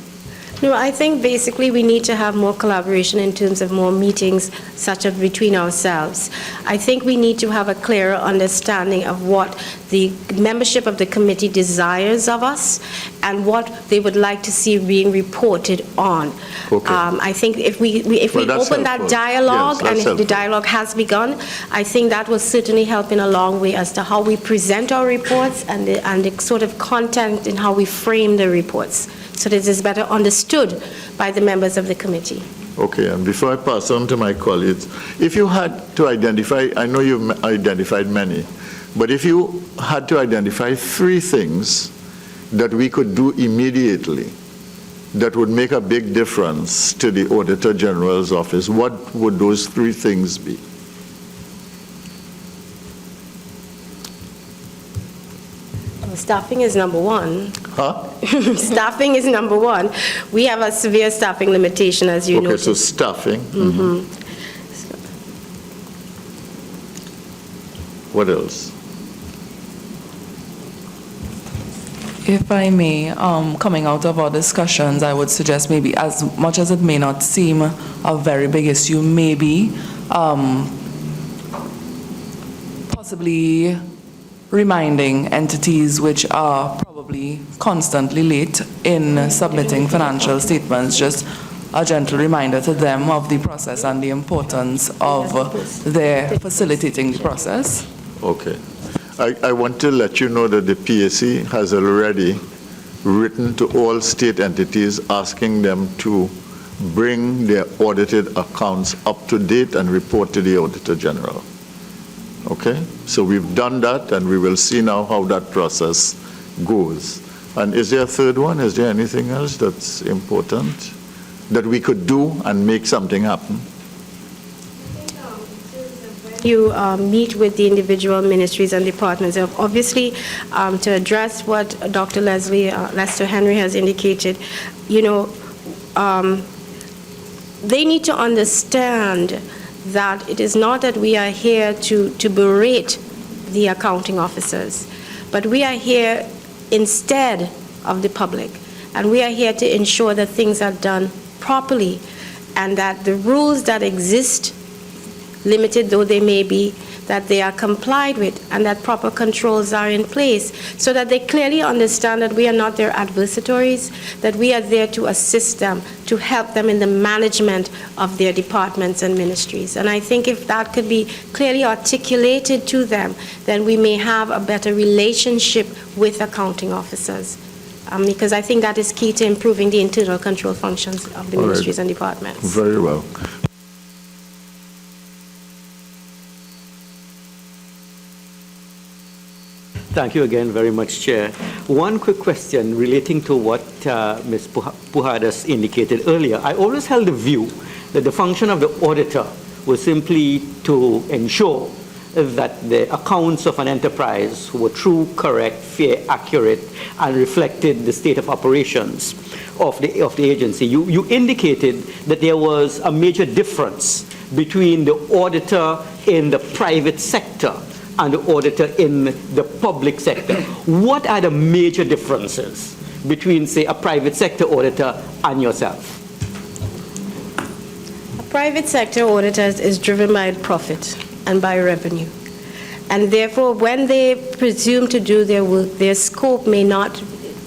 No, I think basically we need to have more collaboration in terms of more meetings such as between ourselves. I think we need to have a clearer understanding of what the membership of the committee desires of us and what they would like to see being reported on. Okay. I think if we that's open that helpful. dialogue, Yes, and that's if the helpful. dialogue has begun, I think that will certainly help in a long way as to how we present our reports and the sort of content and how we frame the reports, so that it is better understood by the members of the committee. Okay, and before I pass on to my colleagues, if you had to identify, I know you've identified many, but if you had to identify three things that we could do immediately that would make a big difference to the Auditor General's office, what would those three things be? Staffing is number one. Huh? Staffing is number one. We have a severe staffing limitation, as you know. Okay, so staffing. What else? If I may, coming out of our discussions, I would suggest maybe, as much as it may not seem a very big issue, maybe possibly reminding entities which are probably constantly late in submitting financial statements, just a gentle reminder to them of the process and the importance of their facilitating the process. Okay. I want to let you know that the PAC has already written to all state entities asking them to bring their audited accounts up to date and report to the Auditor General. Okay? So we've done that, and we will see now how that process goes. And is there a third one? Is there anything else that's important that we could do and make something happen? you meet with the individual ministries and departments. Obviously, to address what Dr. Lester Henry has indicated, they need to understand that it is not that we are here to berate the accounting officers, but we are here instead of the public, and we are here to ensure that things are done properly and that the rules that exist, limited though they may be, that they are complied with and that proper controls are in place so that they clearly understand that we are not their adversaries, that we are there to assist them, to help them in the management of their departments and ministries. And I think if that could be clearly articulated to them, then we may have a better relationship with accounting officers. Because I think that is key to improving the internal control functions of the ministries and departments. Very well. Thank you again very much, Chair. One quick question relating to what Ms. Pujadas indicated earlier. I always held the view that the function of the auditor was simply to ensure that the accounts of an enterprise were true, correct, fair, accurate, and reflected the state of operations of the agency. You indicated that there was a major difference between the auditor in the private sector and the auditor in the public sector. What are the major differences between, say, a private sector auditor and yourself? A private sector auditor is driven by profit and by revenue. And therefore, when they presume to do their work, their scope may not,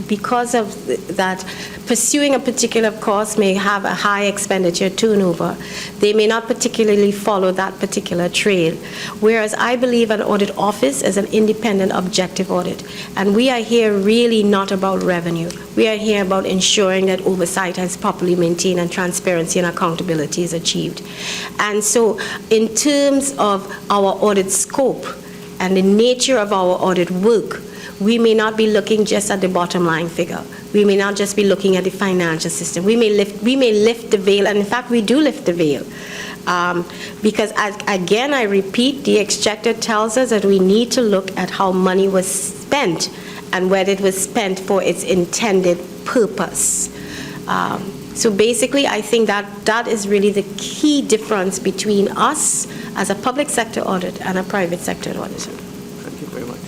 because of that, pursuing a particular course may have a high expenditure turnover. They may not particularly follow that particular trail. Whereas I believe an audit office is an independent, objective audit. And we are here really not about revenue. We are here about ensuring that oversight is properly maintained and transparency and accountability is achieved. And so in terms of our audit scope and the nature of our audit work, we may not be looking just at the bottom line figure. We may not just be looking at the financial system. We may lift the veil, and in fact, we do lift the veil. Because again, I repeat, the Exchequer tells us that we need to look at how money was spent and whether it was spent for its intended purpose. So basically, I think that is really the key difference between us as a public sector audit and a private sector auditor. Thank you very much.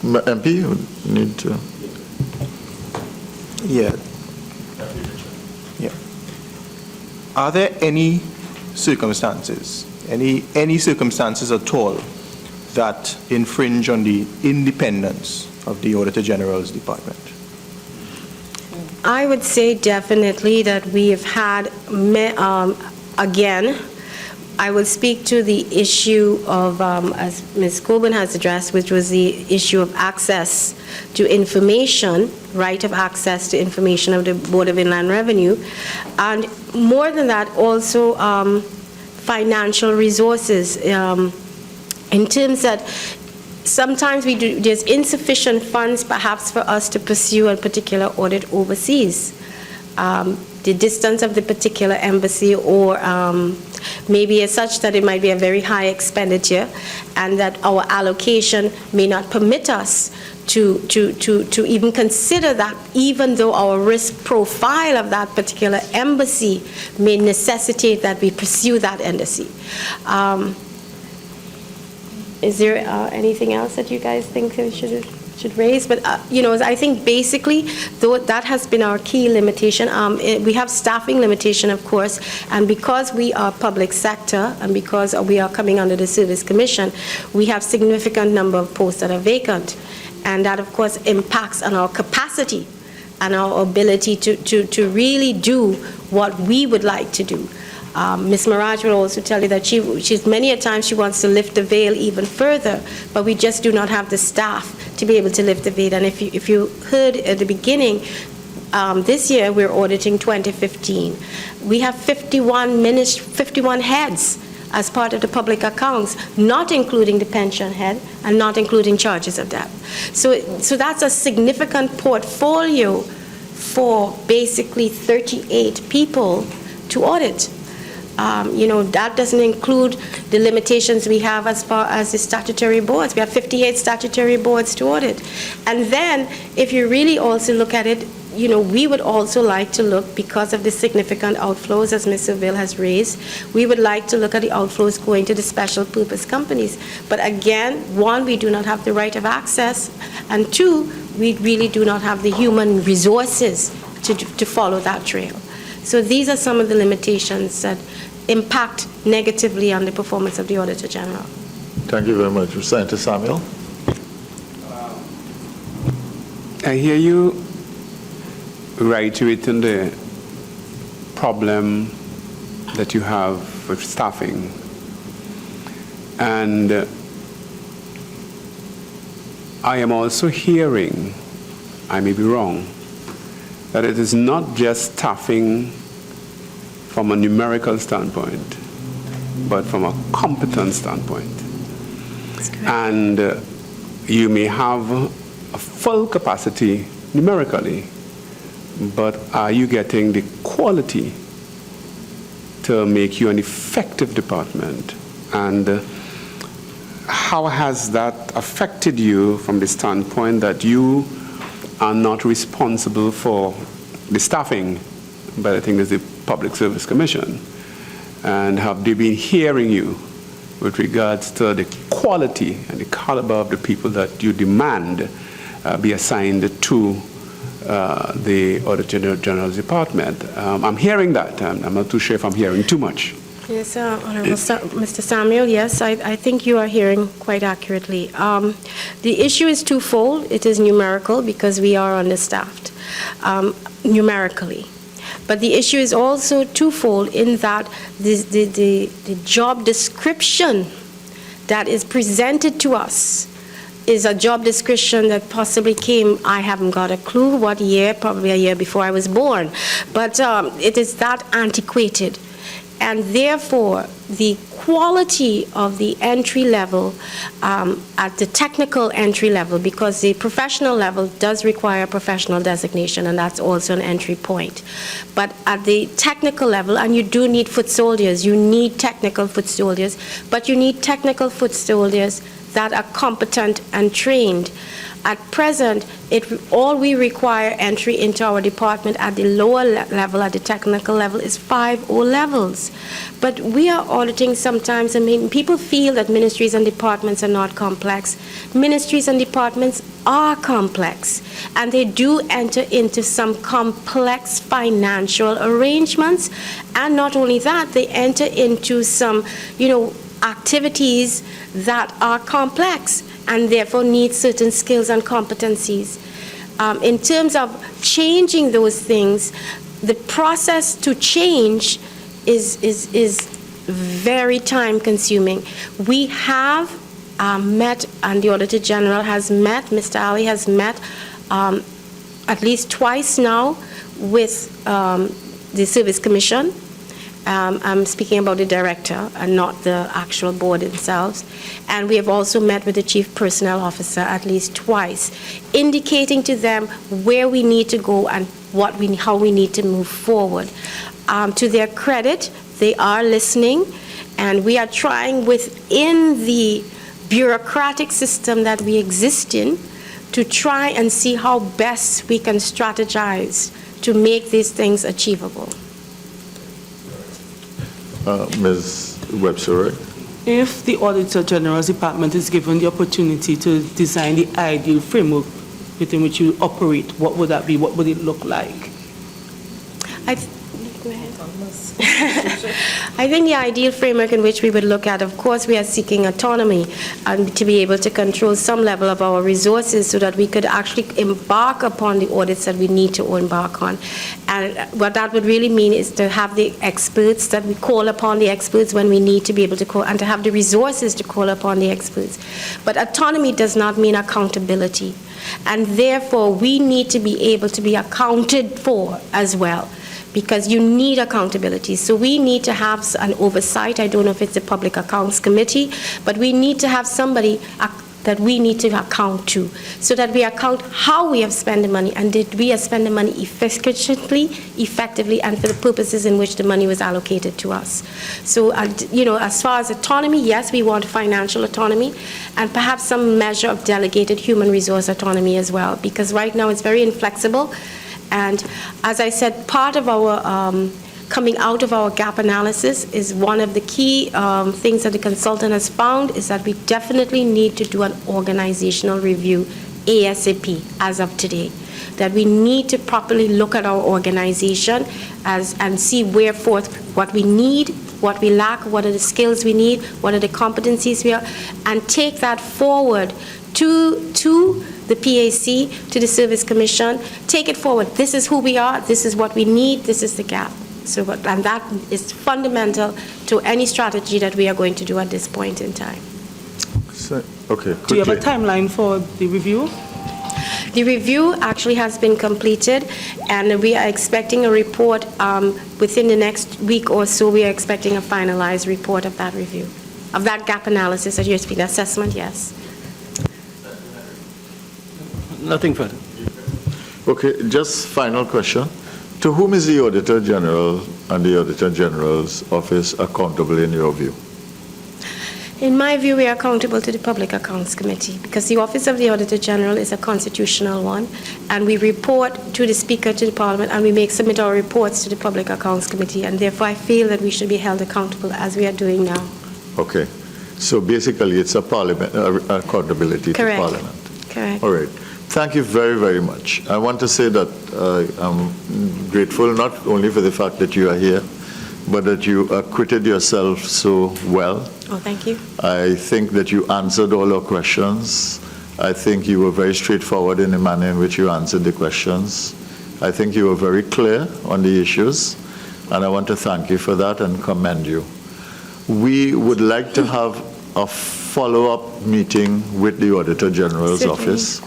MP, you need to. Yeah. Are there any circumstances, any circumstances at all that infringe on the independence of the Auditor General's department? I would say definitely that we have had, again, I will speak to the issue of, as Ms. Coburn has addressed, which was the issue of access to information, right of access to information of the Board of Inland Revenue. And more than that, also financial resources, in terms that sometimes there's insufficient funds perhaps for us to pursue a particular audit overseas. The distance of the particular embassy, or maybe as such that it might be a very high expenditure and that our allocation may not permit us to even consider that, even though our risk profile of that particular embassy may necessitate that we pursue that embassy. Is there anything else that you guys think we should raise? But, I think basically, though that has been our key limitation, we have staffing limitation, of course, and because we are public sector and because we are coming under the Service Commission, we have significant number of posts that are vacant. And that, of course, impacts on our capacity and our ability to really do what we would like to do. Ms. Maraj will also tell you that she's many a time she wants to lift the veil even further, but we just do not have the staff to be able to lift the veil. And if you heard at the beginning, this year we're auditing 2015. We have 51 heads as part of the public accounts, not including the pension head and not including charges of debt. So that's a significant portfolio for basically 38 people to audit. that doesn't include the limitations we have as far as the statutory boards. We have 58 statutory boards to audit. And then, if you really also look at it, we would also like to look, because of the significant outflows, as Mr. Ville has raised, we would like to look at the outflows going to the special purpose companies. But again, one, we do not have the right of access, and two, we really do not have the human resources to follow that trail. So these are some of the limitations that impact negatively on the performance of the Auditor General. Thank you very much. Senator Samuel? I hear you reiterating the problem that you have with staffing. And I am also hearing, I may be wrong, that it is not just staffing from a numerical standpoint, but from a competence standpoint. And you may have a full capacity numerically, but are you getting the quality to make you an effective department? And how has that affected you from the standpoint that you are not responsible for the staffing, but I think it's the Public Service Commission? And have they been hearing you with regards to the quality and the caliber of the people that you demand be assigned to the Auditor General's department? I'm hearing that. I'm not too sure if I'm hearing too much. Yes, Honorable Mr. Samuel, yes, I think you are hearing quite accurately. The issue is twofold. It is numerical because we are understaffed numerically. But the issue is also twofold in that the job description that is presented to us is a job description that possibly came, I haven't got a clue what year, probably a year before I was born, but it is that antiquated. And therefore, the quality of the entry level at the technical entry level, because the professional level does require professional designation, and that's also an entry point. But at the technical level, and you do need foot soldiers, you need technical foot soldiers, but you need technical foot soldiers that are competent and trained. At present, all we require entry into our department at the lower level, at the technical level, is 5 O levels. But we are auditing sometimes, people feel that ministries and departments are not complex. Ministries and departments are complex, and they do enter into some complex financial arrangements. And not only that, they enter into some, activities that are complex and therefore need certain skills and competencies. In terms of changing those things, the process to change is very time consuming. We have met, and the Auditor General has met, Mr. Ali has met at least twice now with the Service Commission. I'm speaking about the director and not the actual board themselves. And we have also met with the Chief Personnel Officer at least twice, indicating to them where we need to go and how we need to move forward. To their credit, they are listening, and we are trying within the bureaucratic system that we exist in to try and see how best we can strategize to make these things achievable. Ms. Webster, If the Auditor General's department is given the opportunity to design the ideal framework within which you operate, what would that be? What would it look like? Go ahead. I think the ideal framework in which we would look at, of course, we are seeking autonomy and to be able to control some level of our resources so that we could actually embark upon the audits that we need to embark on. And what that would really mean is to have the experts, that we call upon the experts when we need to be able to call, and to have the resources to call upon the experts. But autonomy does not mean accountability. And therefore, we need to be able to be accounted for as well, because you need accountability. So we need to have an oversight. I don't know if it's the Public Accounts Committee, but we need to have somebody that we need to account to, so that we account how we have spent the money, and did we have spent the money efficiently, effectively, and for the purposes in which the money was allocated to us. So, as far as autonomy, yes, we want financial autonomy, and perhaps some measure of delegated human resource autonomy as well, because right now it's very inflexible. And as I said, part of our coming out of our gap analysis is one of the key things that the consultant has found is that we definitely need to do an organizational review ASAP as of today. That we need to properly look at our organization and see where forth what we need, what we lack, what are the skills we need, what are the competencies we are, and take that forward to the PAC, to the Service Commission. Take it forward. This is who we are. This is what we need. This is the gap. So, and that is fundamental to any strategy that we are going to do at this point in time. So, okay. Do you have a timeline for the review? The review actually has been completed, and we are expecting a report within the next week or so. We are expecting a finalized report of that review, of that gap analysis that you're speaking, assessment, yes. Nothing further. Okay, just final question. To whom is the Auditor General and the Auditor General's office accountable in your view? In my view, we are accountable to the Public Accounts Committee, because the Office of the Auditor General is a constitutional one, and we report to the Speaker, to the Parliament, and we submit our reports to the Public Accounts Committee, and therefore I feel that we should be held accountable as we are doing now. Okay, so basically it's a parliament accountability Correct. to Parliament. Correct. All right. Thank you very, very much. I want to say that I'm grateful not only for the fact that you are here, but that you acquitted yourself so well. Oh, thank you. I think that you answered all our questions. I think you were very straightforward in the manner in which you answered the questions. I think you were very clear on the issues, and I want to thank you for that and commend you. We would like to have a follow-up meeting with the Auditor General's Certainly. office,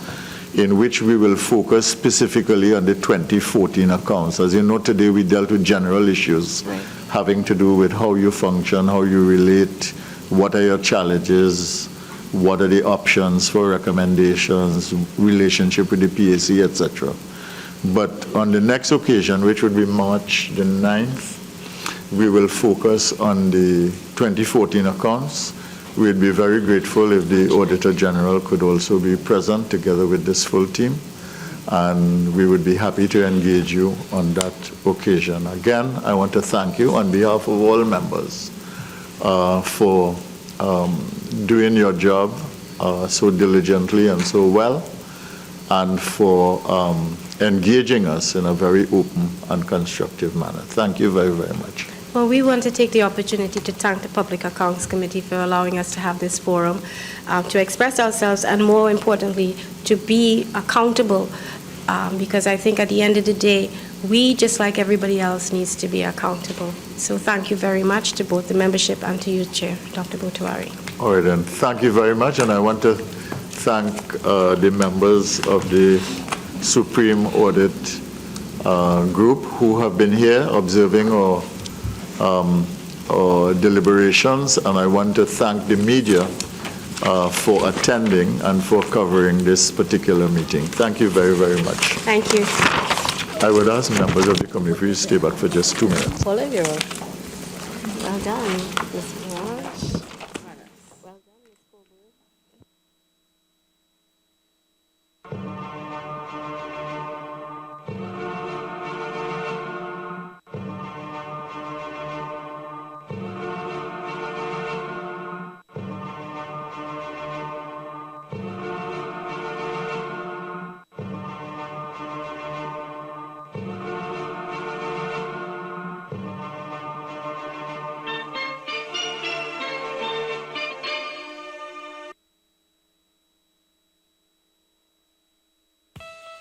in which we will focus specifically on the 2014 accounts. As you know, today we dealt with general issues having to do with how you function, how you relate, what are your challenges, what are the options for recommendations, relationship with the PAC, etc. But on the next occasion, which would be March the 9th, we will focus on the 2014 accounts. We'd be very grateful if the Auditor General could also be present together with this full team, and we would be happy to engage you on that occasion. Again, I want to thank you on behalf of all members for doing your job so diligently and so well, and for engaging us in a very open and constructive manner. Thank you very, very much. Well, we want to take the opportunity to thank the Public Accounts Committee for allowing us to have this forum, to express ourselves, and more importantly, to be accountable, because I think at the end of the day, we, just like everybody else, needs to be accountable. So thank you very much to both the membership and to you, Chair, Dr. Botuari. All right, then. Thank you very much, and I want to thank the members of the Supreme Audit Group who have been here observing our deliberations, and I want to thank the media for attending and for covering this particular meeting. Thank you very, very much. Thank you. I would ask members of the committee to stay back for just 2 minutes. All of you. Well done.